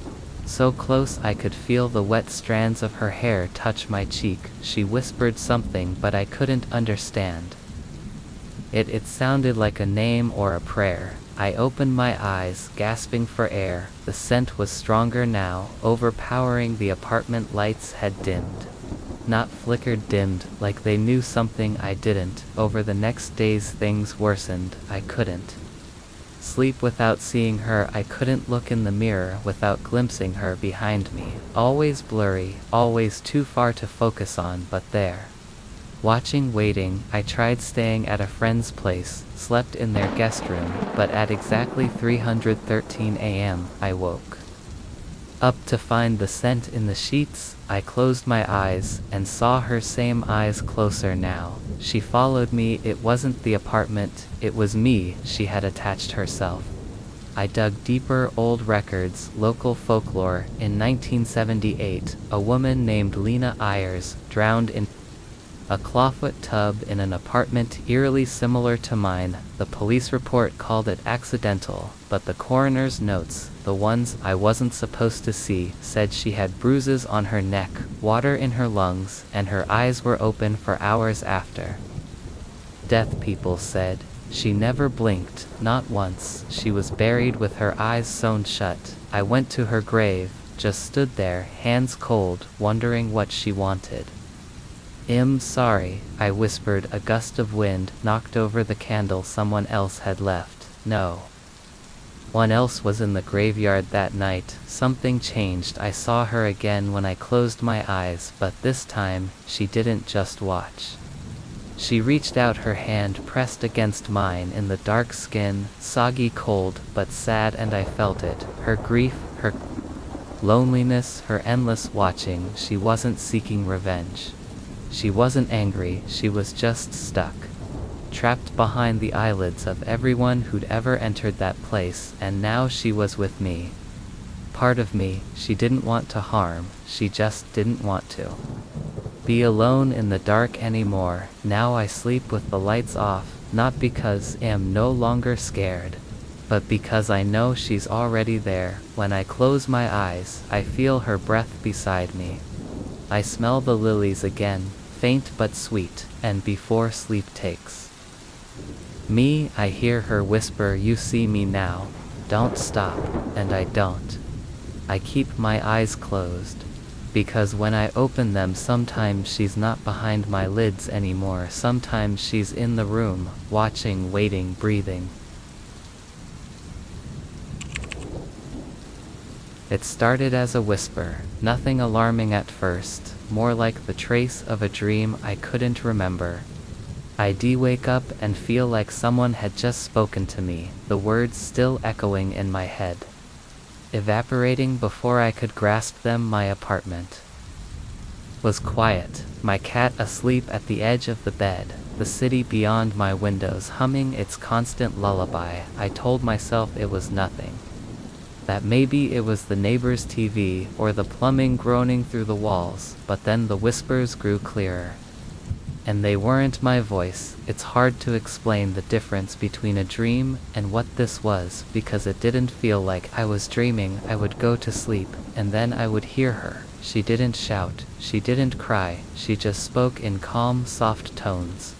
So close I could feel the wet strands of her hair touch my cheek. She whispered something, but I couldn't understand. It sounded like a name or a prayer. I opened my eyes, gasping for air. The scent was stronger now, overpowering. The apartment lights had dimmed. Not flickered, dimmed, like they knew something I didn't. Over the next days things worsened. I couldn't sleep without seeing her. I couldn't look in the mirror without glimpsing her behind me. Always blurry, always too far to focus on, but there. Watching, waiting. I tried staying at a friend's place, slept in their guest room, but at exactly 3:13 a.m., I woke up to find the scent in the sheets. I closed my eyes and saw her, same eyes, closer now. She followed me. It wasn't the apartment, it was me. She had attached herself. I dug deeper. Old records, local folklore. In 1978, a woman named Lena Ayers drowned in a clawfoot tub in an apartment eerily similar to mine. The police report called it accidental, but the coroner's notes, the ones I wasn't supposed to see, said she had bruises on her neck, water in her lungs, and her eyes were open for hours after death. People said she never blinked, not once. She was buried with her eyes sewn shut. I went to her grave, just stood there, hands cold, wondering what she wanted. "I'm sorry," I whispered. A gust of wind knocked over the candle someone else had left. No one else was in the graveyard that night. Something changed. I saw her again when I closed my eyes, but this time, she didn't just watch. She reached out, her hand pressed against mine. In the dark skin, soggy, cold, but sad, and I felt it. Her grief, her loneliness, her endless watching. She wasn't seeking revenge. She wasn't angry, she was just stuck. Trapped behind the eyelids of everyone who'd ever entered that place, and now she was with me. Part of me, she didn't want to harm, she just didn't want to be alone in the dark anymore. Now I sleep with the lights off, not because I'm no longer scared, but because I know she's already there. When I close my eyes, I feel her breath beside me. I smell the lilies again, faint but sweet, and before sleep takes me, I hear her whisper, "You see me now, don't stop," and I don't. I keep my eyes closed, because when I open them sometimes she's not behind my lids anymore. Sometimes she's in the room, watching, waiting, breathing. It started as a whisper, nothing alarming at first, more like the trace of a dream I couldn't remember. I'd wake up and feel like someone had just spoken to me, the words still echoing in my head, evaporating before I could grasp them. My apartment was quiet, my cat asleep at the edge of the bed, the city beyond my windows humming its constant lullaby. I told myself it was nothing. that maybe it was the neighbor's TV or the plumbing groaning through the walls, but then the whispers grew clearer. And they weren't my voice. It's hard to explain the difference between a dream and what this was, because it didn't feel like I was dreaming. I would go to sleep, and then I would hear her. She didn't shout, she didn't cry, she just spoke in calm, soft tones.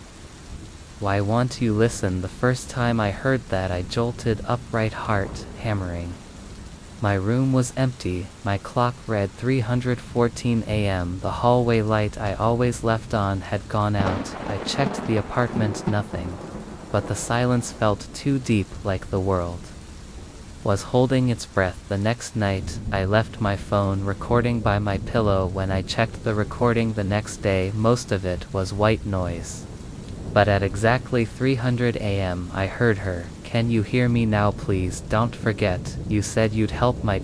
Why won't you listen? The first time I heard that, I jolted upright, heart hammering. My room was empty, my clock read 3:14 a.m. The hallway light I always left on had gone out. I checked the apartment, nothing. But the silence felt too deep, like the world was holding its breath. The next night, I left my phone recording by my pillow. When I checked the recording the next day, most of it was white noise. But at exactly 3:00 a.m. I heard her. Can you hear me now? Please don't forget, you said you'd help. My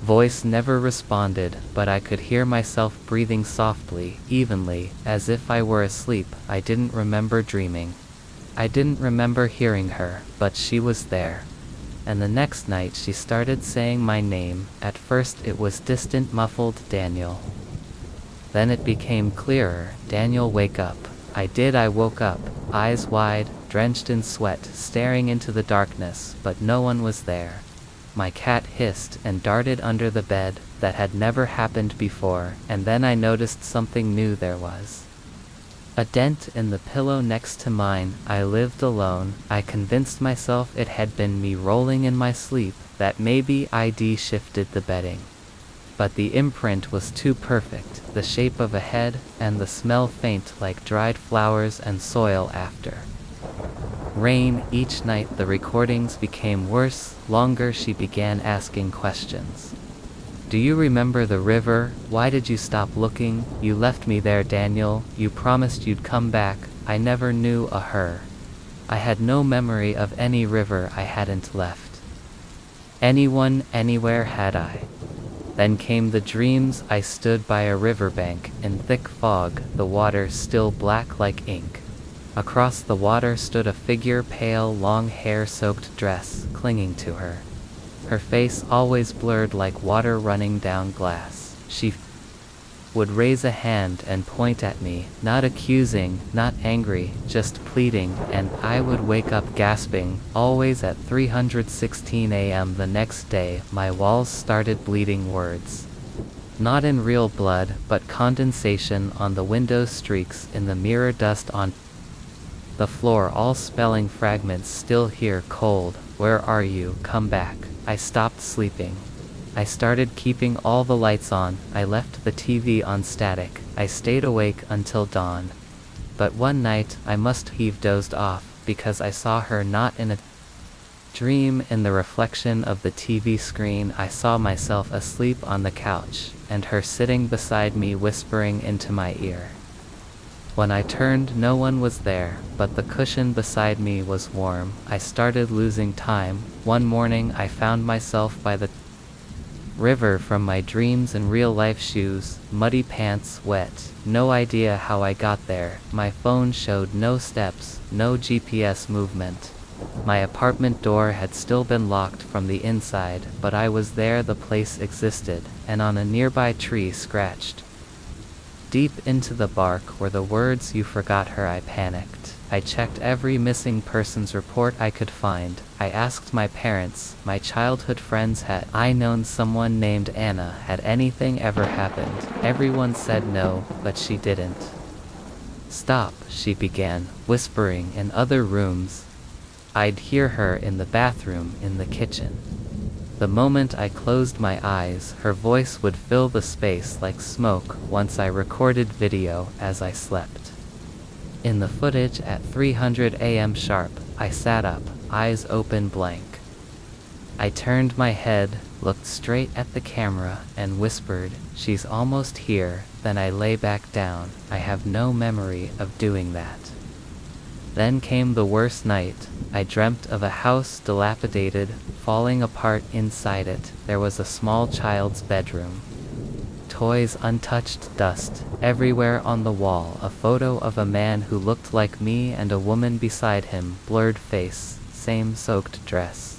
voice never responded, but I could hear myself breathing softly, evenly, as if I were asleep. I didn't remember dreaming. I didn't remember hearing her, but she was there. And the next night she started saying my name. At first it was distant, muffled, Daniel. Then it became clearer, Daniel, wake up. I woke up, eyes wide, drenched in sweat, staring into the darkness, but no one was there. My cat hissed and darted under the bed. That had never happened before, and then I noticed something new. There was a dent in the pillow next to mine. I lived alone. I convinced myself it had been me rolling in my sleep, that maybe I'd shifted the bedding. But the imprint was too perfect, the shape of a head, and the smell faint, like dried flowers and soil after rain. Each night the recordings became worse, longer. She began asking questions. Do you remember the river? Why did you stop looking? You left me there, Daniel. You promised you'd come back. I never knew a her. I had no memory of any river I hadn't left. Anyone, anywhere had I. Then came the dreams. I stood by a riverbank, in thick fog, the water still black like ink. Across the water stood a figure, pale, long hair-soaked dress, clinging to her. Her face always blurred like water running down glass. She would raise a hand and point at me, not accusing, not angry, just pleading, and I would wake up gasping, always at 3:16 a.m. The next day, my walls started bleeding, words. Not in real blood, but condensation on the window, streaks in the mirror, dust on the floor, all spelling fragments. Still here, cold. Where are you? Come back. I stopped sleeping. I started keeping all the lights on. I left the TV on static. I stayed awake until dawn. But one night, I must have dozed off, because I saw her not in a dream. In the reflection of the TV screen, I saw myself asleep on the couch, and her sitting beside me, whispering into my ear. When I turned, no one was there, but the cushion beside me was warm. I started losing time. One morning I found myself by the river from my dreams in real-life shoes, muddy pants, wet. No idea how I got there. My phone showed no steps, no GPS movement. My apartment door had still been locked from the inside, but I was there. The place existed, and on a nearby tree, scratched deep into the bark, were the words, "You forgot her." I panicked. I checked every missing persons report I could find. I asked my parents, my childhood friends, had I known someone named Anna? Had anything ever happened? Everyone said no, but she didn't. Stop, she began, whispering in other rooms. I'd hear her in the bathroom, in the kitchen. The moment I closed my eyes, her voice would fill the space like smoke. Once I recorded video as I slept. In the footage at 3:00 a.m. sharp, I sat up, eyes open, blank. I turned my head, looked straight at the camera, and whispered, "She's almost here." Then I lay back down. I have no memory of doing that. Then came the worst night. I dreamt of a house, dilapidated, falling apart. Inside it, there was a small child's bedroom. Toys untouched, dust everywhere on the wall. A photo of a man who looked like me and a woman beside him, blurred face, same soaked dress.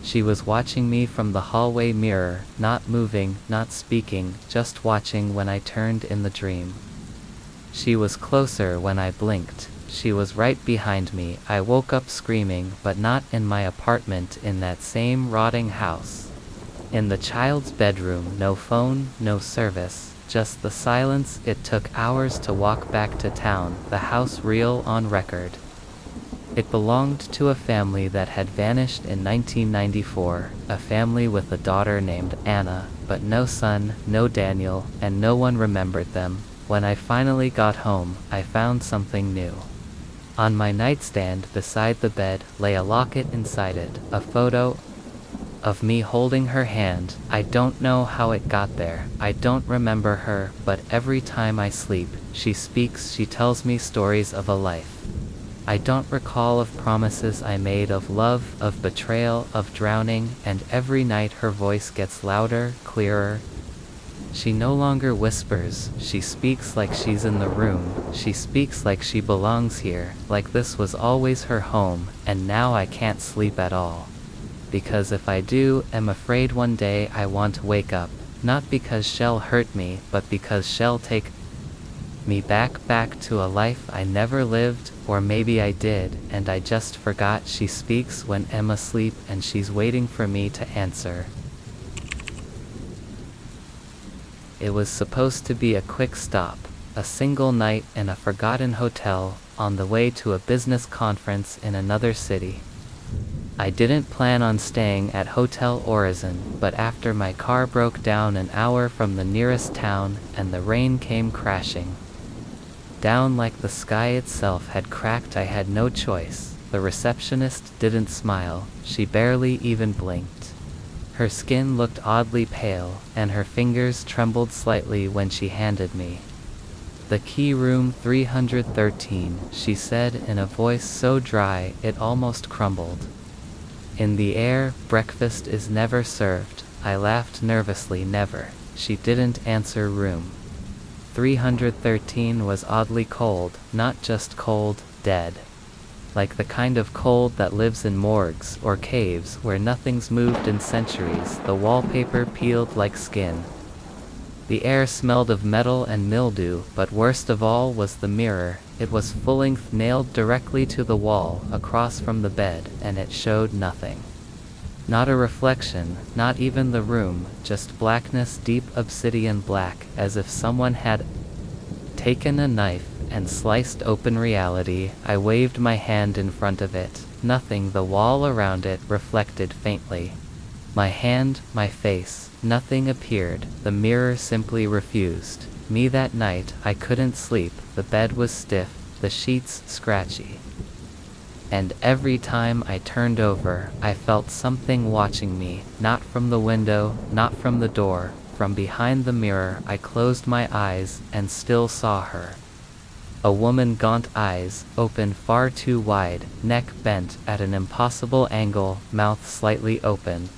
She was watching me from the hallway mirror, not moving, not speaking, just watching when I turned in the dream. She was closer when I blinked. She was right behind me. I woke up screaming, but not in my apartment, in that same rotting house. In the child's bedroom, no phone, no service, just the silence. It took hours to walk back to town, the house real on record. It belonged to a family that had vanished in 1994, a family with a daughter named Anna, but no son, no Daniel, and no one remembered them. When I finally got home, I found something new. On my nightstand beside the bed lay a locket. Inside it, a photo of me holding her hand. I don't know how it got there. I don't remember her, but every time I sleep, she speaks. She tells me stories of a life I don't recall, of promises I made, of love, of betrayal, of drowning, and every night her voice gets louder, clearer. She no longer whispers, she speaks like she's in the room, she speaks like she belongs here, like this was always her home, and now I can't sleep at all. Because if I do, I'm afraid one day I want to wake up, not because she'll hurt me, but because she'll take me back to a life I never lived, or maybe I did, and I just forgot. She speaks when I'm asleep, and she's waiting for me to answer. It was supposed to be a quick stop, a single night in a forgotten hotel, on the way to a business conference in another city. I didn't plan on staying at Hotel Horizon, but after my car broke down an hour from the nearest town, and the rain came crashing down like the sky itself had cracked, I had no choice. The receptionist didn't smile, she barely even blinked. Her skin looked oddly pale, and her fingers trembled slightly when she handed me the key. Room 313, she said in a voice so dry it almost crumbled. In the air, breakfast is never served. I laughed nervously. Never. She didn't answer. Room 313 was oddly cold, not just cold, dead. Like the kind of cold that lives in morgues or caves where nothing's moved in centuries. The wallpaper peeled like skin. The air smelled of metal and mildew, but worst of all was the mirror. It was full-length, nailed directly to the wall, across from the bed, and it showed nothing. Not a reflection, not even the room, just blackness, deep obsidian black, as if someone had taken a knife and sliced open reality. I waved my hand in front of it. Nothing. The wall around it reflected faintly. My hand, my face, nothing appeared. The mirror simply refused me. That night, I couldn't sleep. The bed was stiff, the sheets scratchy. And every time I turned over, I felt something watching me, not from the window, not from the door, from behind the mirror. I closed my eyes, and still saw her. A woman, gaunt eyes, open far too wide, neck bent at an impossible angle, mouth slightly open.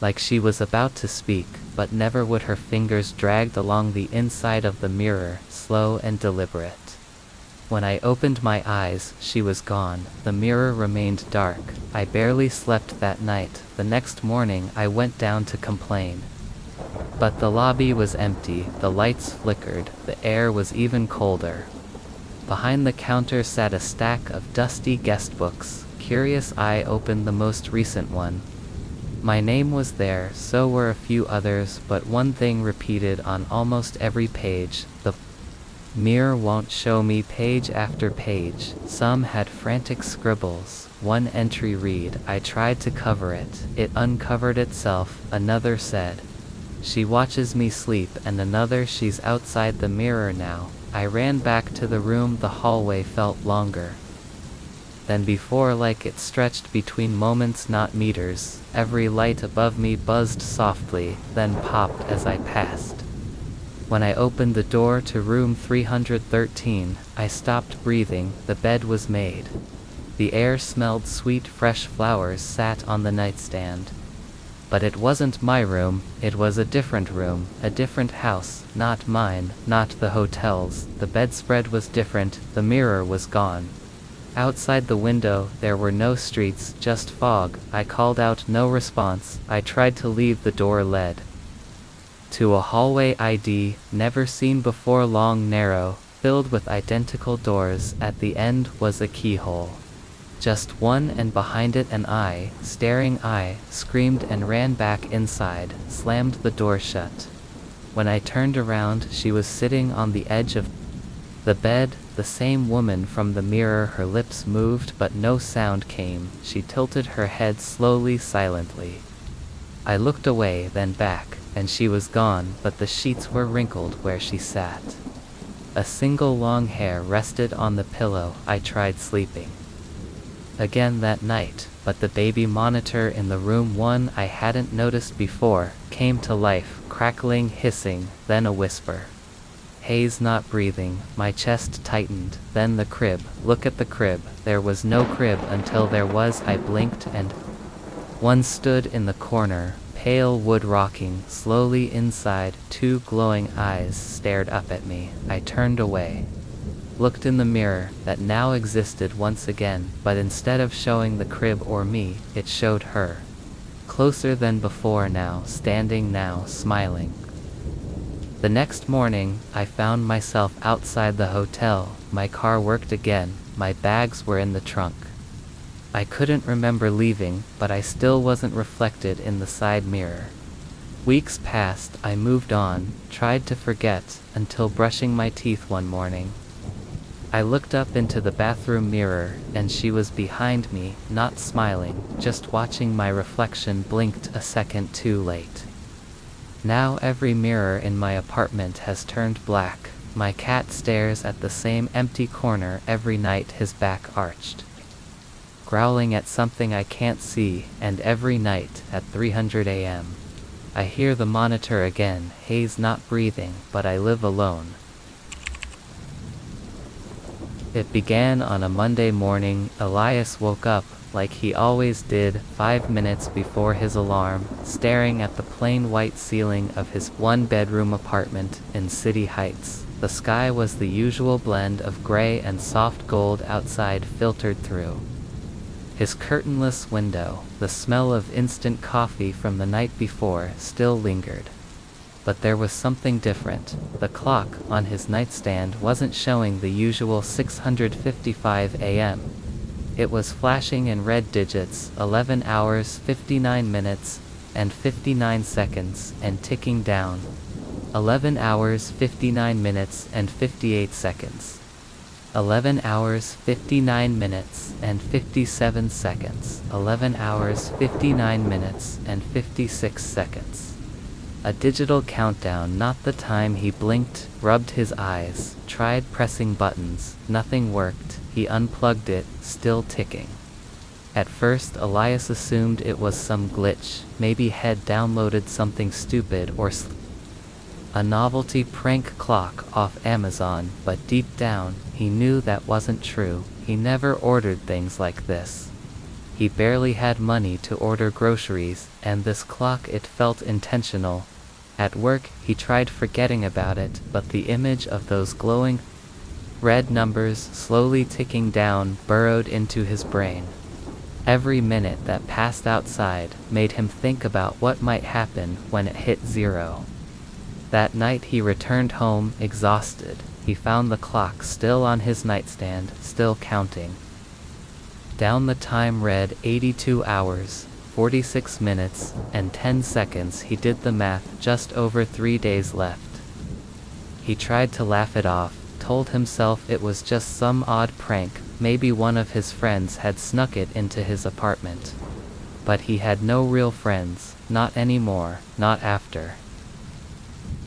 Like she was about to speak, but never would. Her fingers dragged along the inside of the mirror, slow and deliberate. When I opened my eyes, she was gone. The mirror remained dark. I barely slept that night. The next morning, I went down to complain. But the lobby was empty, the lights flickered, the air was even colder. Behind the counter sat a stack of dusty guest books. Curious, I opened the most recent one. My name was there, so were a few others, but one thing repeated on almost every page: the mirror won't show me. Page after page, some had frantic scribbles. One entry read, I tried to cover it. It uncovered itself. Another said, she watches me sleep, and another, she's outside the mirror now. I ran back to the room. The hallway felt longer than before, like it stretched between moments, not meters. Every light above me buzzed softly, then popped as I passed. When I opened the door to room 313, I stopped breathing. The bed was made. The air smelled sweet, fresh flowers sat on the nightstand. But it wasn't my room, it was a different room, a different house, not mine, not the hotel's. The bedspread was different, the mirror was gone. Outside the window, there were no streets, just fog. I called out, no response. I tried to leave. The door led to a hallway ID, never seen before, long, narrow, filled with identical doors. At the end was a keyhole. Just one, and behind it an eye, staring. I screamed and ran back inside, slammed the door shut. When I turned around, she was sitting on the edge of the bed, the same woman from the mirror. Her lips moved, but no sound came. She tilted her head slowly, silently. I looked away, then back, and she was gone, but the sheets were wrinkled where she sat. A single long hair rested on the pillow. I tried sleeping again that night, but the baby monitor in the room, one I hadn't noticed before, came to life, crackling, hissing, then a whisper. Hayes not breathing. My chest tightened. Then the crib. Look at the crib. There was no crib until there was. I blinked and one stood in the corner, pale wood, rocking slowly inside. Two glowing eyes stared up at me. I turned away, looked in the mirror that now existed once again, but instead of showing the crib or me, it showed her. Closer than before now, standing now, smiling. The next morning, I found myself outside the hotel. My car worked again. My bags were in the trunk. I couldn't remember leaving, but I still wasn't reflected in the side mirror. Weeks passed. I moved on, tried to forget, until brushing my teeth one morning, I looked up into the bathroom mirror, and she was behind me, not smiling, just watching my reflection. Blinked a second too late. Now every mirror in my apartment has turned black. My cat stares at the same empty corner every night, his back arched, growling at something I can't see. And every night at 300 a.m. I hear the monitor again. Hayes not breathing, but I live alone. It began on a Monday morning. Elias woke up, like he always did, 5 minutes before his alarm, staring at the plain white ceiling of his one-bedroom apartment in City Heights. The sky was the usual blend of gray and soft gold outside, filtered through his curtainless window. The smell of instant coffee from the night before still lingered. But there was something different. The clock on his nightstand wasn't showing the usual 6:55 a.m. It was flashing in red digits, 11 hours, 59 minutes, and 59 seconds, and ticking down. 11 hours, 59 minutes, and 58 seconds. 11 hours, 59 minutes, and 57 seconds. 11 hours, 59 minutes, and 56 seconds. A digital countdown, not the time. He blinked, rubbed his eyes, tried pressing buttons. Nothing worked. He unplugged it, still ticking. At first, Elias assumed it was some glitch. Maybe had downloaded something stupid or a novelty prank clock off Amazon, but deep down, he knew that wasn't true. He never ordered things like this. He barely had money to order groceries, and this clock, it felt intentional. At work, he tried forgetting about it, but the image of those glowing red numbers slowly ticking down burrowed into his brain. Every minute that passed outside made him think about what might happen when it hit 0. That night he returned home, exhausted. He found the clock still on his nightstand, still counting down. The time read 82 hours, 46 minutes, and 10 seconds. He did the math, just over 3 days left. He tried to laugh it off, told himself it was just some odd prank, maybe one of his friends had snuck it into his apartment. But he had no real friends, not anymore, not after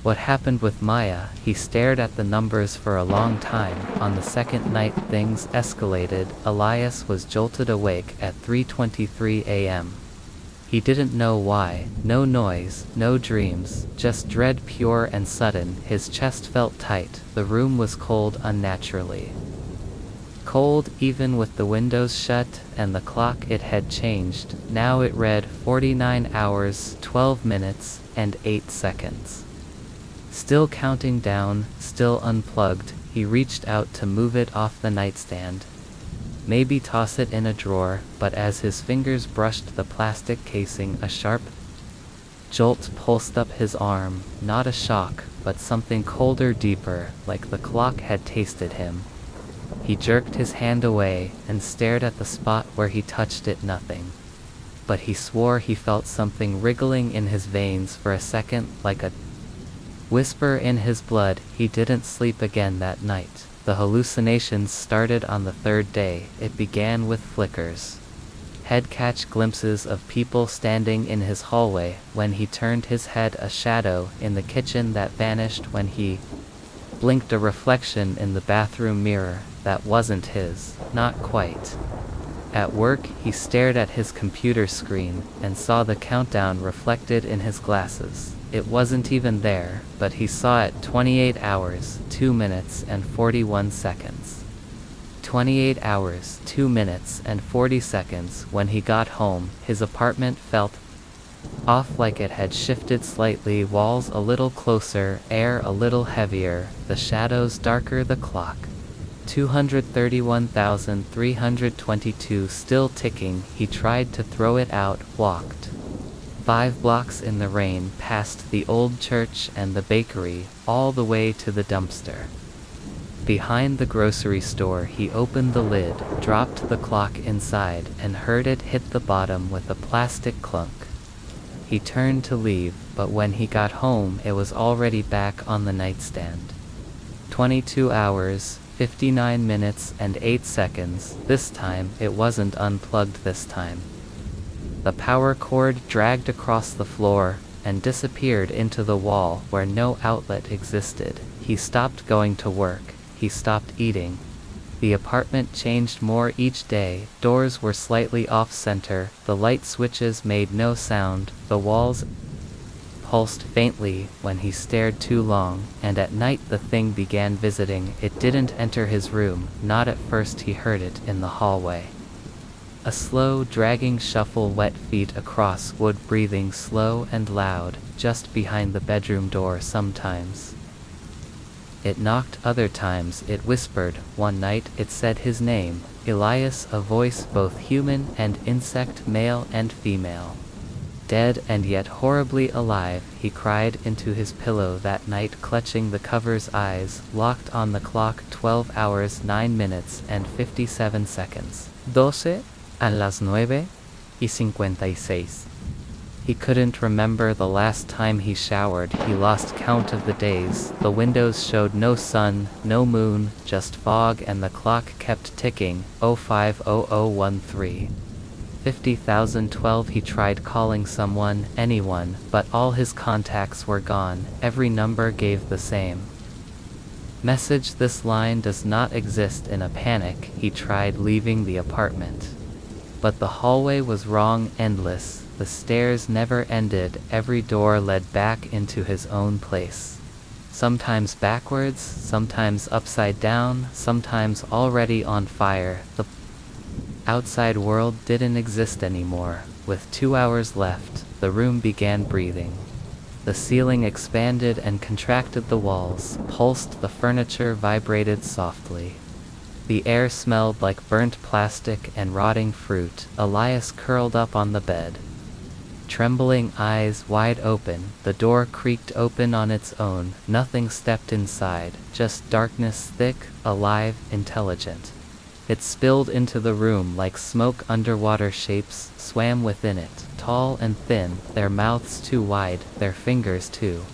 what happened with Maya. He stared at the numbers for a long time. On the second night, things escalated. Elias was jolted awake at 3:23 a.m. He didn't know why. No noise, no dreams, just dread, pure and sudden. His chest felt tight. The room was cold, unnaturally cold, even with the windows shut, and the clock, it had changed. Now it read 49 hours, 12 minutes, and 8 seconds. Still counting down, still unplugged. He reached out to move it off the nightstand. Maybe toss it in a drawer, but as his fingers brushed the plastic casing, a sharp jolt pulsed up his arm, not a shock, but something colder, deeper, like the clock had tasted him. He jerked his hand away and stared at the spot where he touched it. Nothing. But he swore he felt something wriggling in his veins for a second, like a whisper in his blood. He didn't sleep again that night. The hallucinations started on the third day. It began with flickers. He'd catch glimpses of people standing in his hallway. When he turned his head, a shadow in the kitchen that vanished when he blinked, a reflection in the bathroom mirror that wasn't his, not quite. At work, he stared at his computer screen and saw the countdown reflected in his glasses. It wasn't even there, but he saw it: 28 hours, 2 minutes and 41 seconds. 28 hours, 2 minutes and 40 seconds. When he got home, his apartment felt off, like it had shifted slightly. Walls a little closer, air a little heavier, the shadows darker, the clock 231,322 still ticking. He tried to throw it out, walked 5 blocks in the rain, past the old church and the bakery, all the way to the dumpster behind the grocery store. He opened the lid, dropped the clock inside, and heard it hit the bottom with a plastic clunk. He turned to leave, but when he got home, it was already back on the nightstand. 22 hours, 59 minutes and 8 seconds. This time, it wasn't unplugged this time. The power cord dragged across the floor and disappeared into the wall where no outlet existed. He stopped going to work. He stopped eating. The apartment changed more each day. Doors were slightly off-center. The light switches made no sound. The walls pulsed faintly when he stared too long, and at night the thing began visiting. It didn't enter his room, not at first. He heard it in the hallway. A slow, dragging shuffle, wet feet across wood, breathing slow and loud, just behind the bedroom door. Sometimes it knocked, other times it whispered. One night it said his name, Elias, a voice both human and insect, male and female. Dead and yet horribly alive, he cried into his pillow that night, clutching the covers. Eyes locked on the clock. 12 hours, 9 minutes and 57 seconds. 12 a las 9:56. He couldn't remember the last time he showered. He lost count of the days. The windows showed no sun, no moon, just fog, and the clock kept ticking. 05:0013. 50,012. He tried calling someone, anyone, but all his contacts were gone. Every number gave the same message: this line does not exist. In a panic, he tried leaving the apartment. But the hallway was wrong, endless. The stairs never ended. Every door led back into his own place. Sometimes backwards, sometimes upside down, sometimes already on fire. The outside world didn't exist anymore. With 2 hours left, the room began breathing. The ceiling expanded and contracted. The walls pulsed. The furniture vibrated softly. The air smelled like burnt plastic and rotting fruit. Elias curled up on the bed, trembling, eyes wide open. The door creaked open on its own. Nothing stepped inside, just darkness, thick, alive, intelligent. It spilled into the room like smoke. Underwater shapes swam within it, tall and thin, their mouths too wide, their fingers too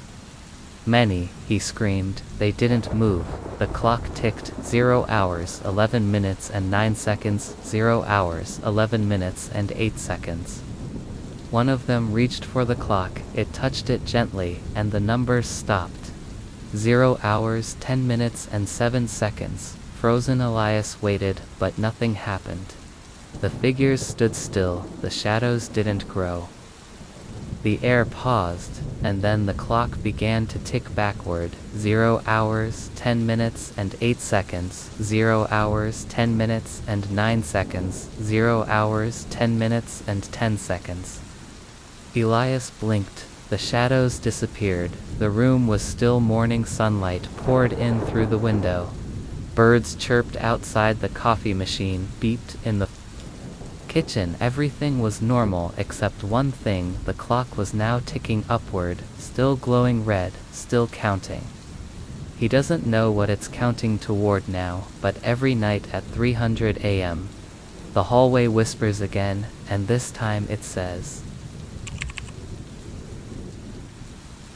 many. He screamed. They didn't move. The clock ticked. 0 hours, 11 minutes and 9 seconds. 0 hours, 11 minutes and 8 seconds. One of them reached for the clock. It touched it gently, and the numbers stopped. 0 hours, 10 minutes and 7 seconds. Frozen, Elias waited, but nothing happened. The figures stood still. The shadows didn't grow. The air paused, and then the clock began to tick backward. 0 hours, 10 minutes and 8 seconds. 0 hours, 10 minutes and 9 seconds. 0 hours, 10 minutes and 10 seconds. Elias blinked. The shadows disappeared. The room was still. Morning sunlight poured in through the window. Birds chirped outside, the coffee machine beeped in the kitchen. Everything was normal except one thing: the clock was now ticking upward, still glowing red, still counting. He doesn't know what it's counting toward now, but every night at 300 a.m., the hallway whispers again, and this time it says,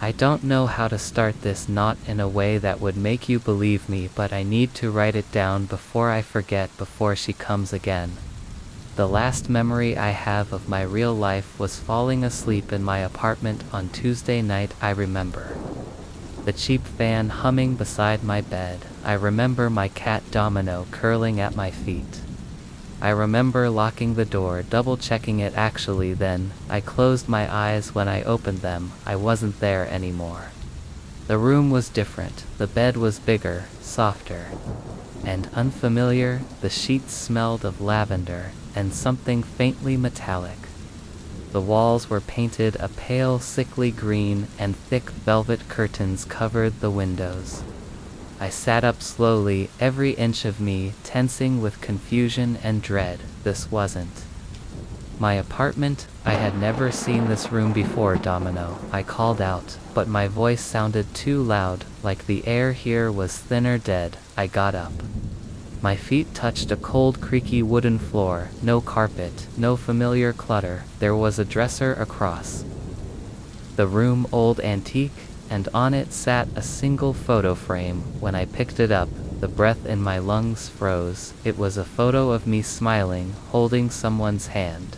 I don't know how to start this, not in a way that would make you believe me, but I need to write it down before I forget, before she comes again. The last memory I have of my real life was falling asleep in my apartment on Tuesday night. I remember the cheap fan humming beside my bed. I remember my cat Domino curling at my feet. I remember locking the door, double-checking it actually, then I closed my eyes. When I opened them, I wasn't there anymore. The room was different. The bed was bigger, softer, and unfamiliar. The sheets smelled of lavender and something faintly metallic. The walls were painted a pale, sickly green, and thick velvet curtains covered the windows. I sat up slowly, every inch of me tensing with confusion and dread. This wasn't my apartment. I had never seen this room before. Domino, I called out, but my voice sounded too loud, like the air here was thinner. Dead. I got up. My feet touched a cold, creaky wooden floor. No carpet, no familiar clutter. There was a dresser across the room, old, antique, and on it sat a single photo frame. When I picked it up, the breath in my lungs froze. It was a photo of me smiling, holding someone's hand.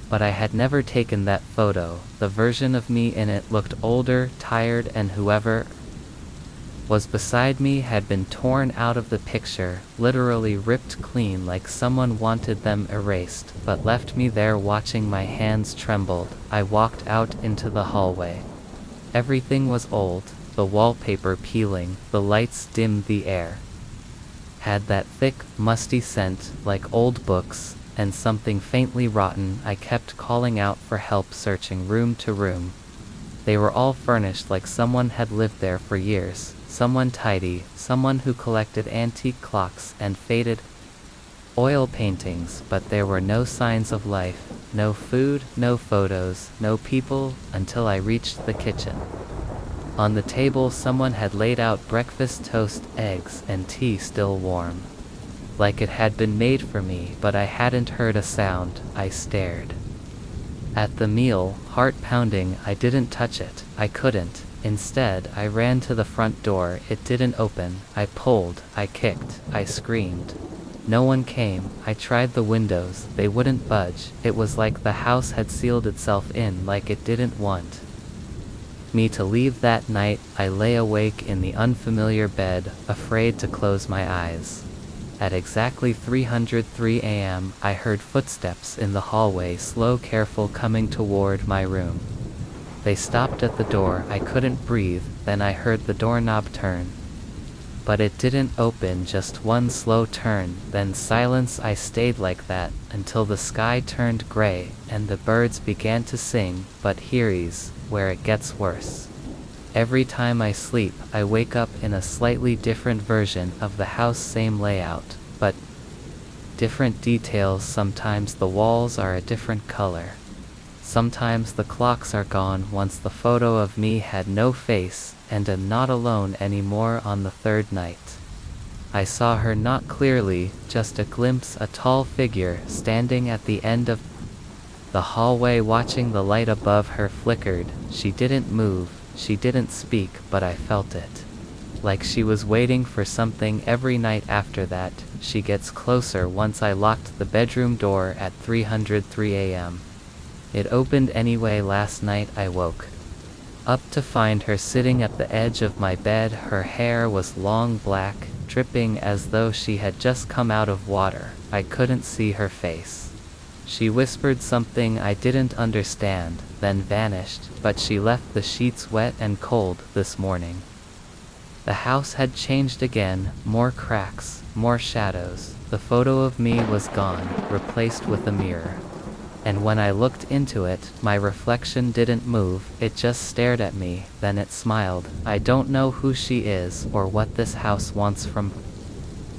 But I had never taken that photo. The version of me in it looked older, tired, and whoever was beside me had been torn out of the picture, literally ripped clean, like someone wanted them erased, but left me there watching. My hands trembled. I walked out into the hallway. Everything was old, the wallpaper peeling, the lights dimmed, the air had that thick, musty scent, like old books, and something faintly rotten. I kept calling out for help, searching room to room. They were all furnished like someone had lived there for years, someone tidy, someone who collected antique clocks and faded oil paintings, but there were no signs of life, no food, no photos, no people, until I reached the kitchen. On the table someone had laid out breakfast: toast, eggs, and tea still warm. Like it had been made for me, but I hadn't heard a sound. I stared at the meal, heart pounding. I didn't touch it. I couldn't. Instead, I ran to the front door. It didn't open. I pulled, I kicked, I screamed. No one came. I tried the windows. They wouldn't budge. It was like the house had sealed itself in, like it didn't want me to leave. That night, I lay awake in the unfamiliar bed, afraid to close my eyes. At exactly 303 a.m., I heard footsteps in the hallway, slow, careful, coming toward my room. They stopped at the door. I couldn't breathe. Then I heard the doorknob turn. But it didn't open, just one slow turn, then silence. I stayed like that until the sky turned gray and the birds began to sing. But here's where it gets worse. Every time I sleep, I wake up in a slightly different version of the house, same layout, but different details. Sometimes the walls are a different color. Sometimes the clocks are gone. Once the photo of me had no face, and I'm not alone anymore. On the third night, I saw her, not clearly, just a glimpse, a tall figure standing at the end of the hallway, watching. The light above her flickered. She didn't move, she didn't speak, but I felt it. Like she was waiting for something. Every night after that, she gets closer. Once I locked the bedroom door at 303 a.m. It opened anyway. Last night I woke up to find her sitting at the edge of my bed. Her hair was long, black, dripping as though she had just come out of water. I couldn't see her face. She whispered something I didn't understand, then vanished, but she left the sheets wet and cold this morning. The house had changed again, more cracks, more shadows. The photo of me was gone, replaced with a mirror. And when I looked into it, my reflection didn't move, it just stared at me, then it smiled. I don't know who she is, or what this house wants from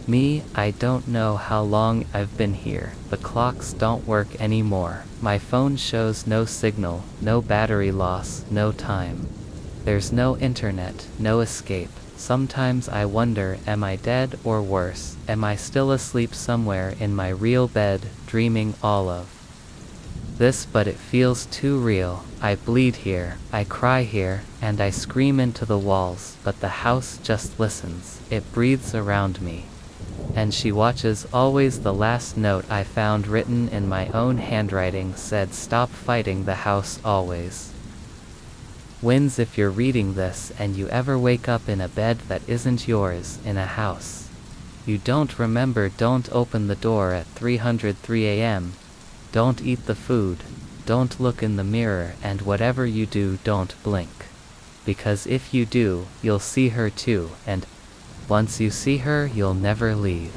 Me, I don't know how long I've been here. The clocks don't work anymore. My phone shows no signal, no battery loss, no time. There's no internet, no escape. Sometimes I wonder, am I dead or worse? Am I still asleep somewhere in my real bed, dreaming all of this? But it feels too real. I bleed here, I cry here, and I scream into the walls, but the house just listens. It breathes around me. And she watches. Always the last note I found written in my own handwriting said, "Stop fighting the house always." Wins if you're reading this and you ever wake up in a bed that isn't yours, in a house you don't remember, don't open the door at 303 a.m. Don't eat the food. Don't look in the mirror, and whatever you do, don't blink. Because if you do, you'll see her too, and once you see her, you'll never leave.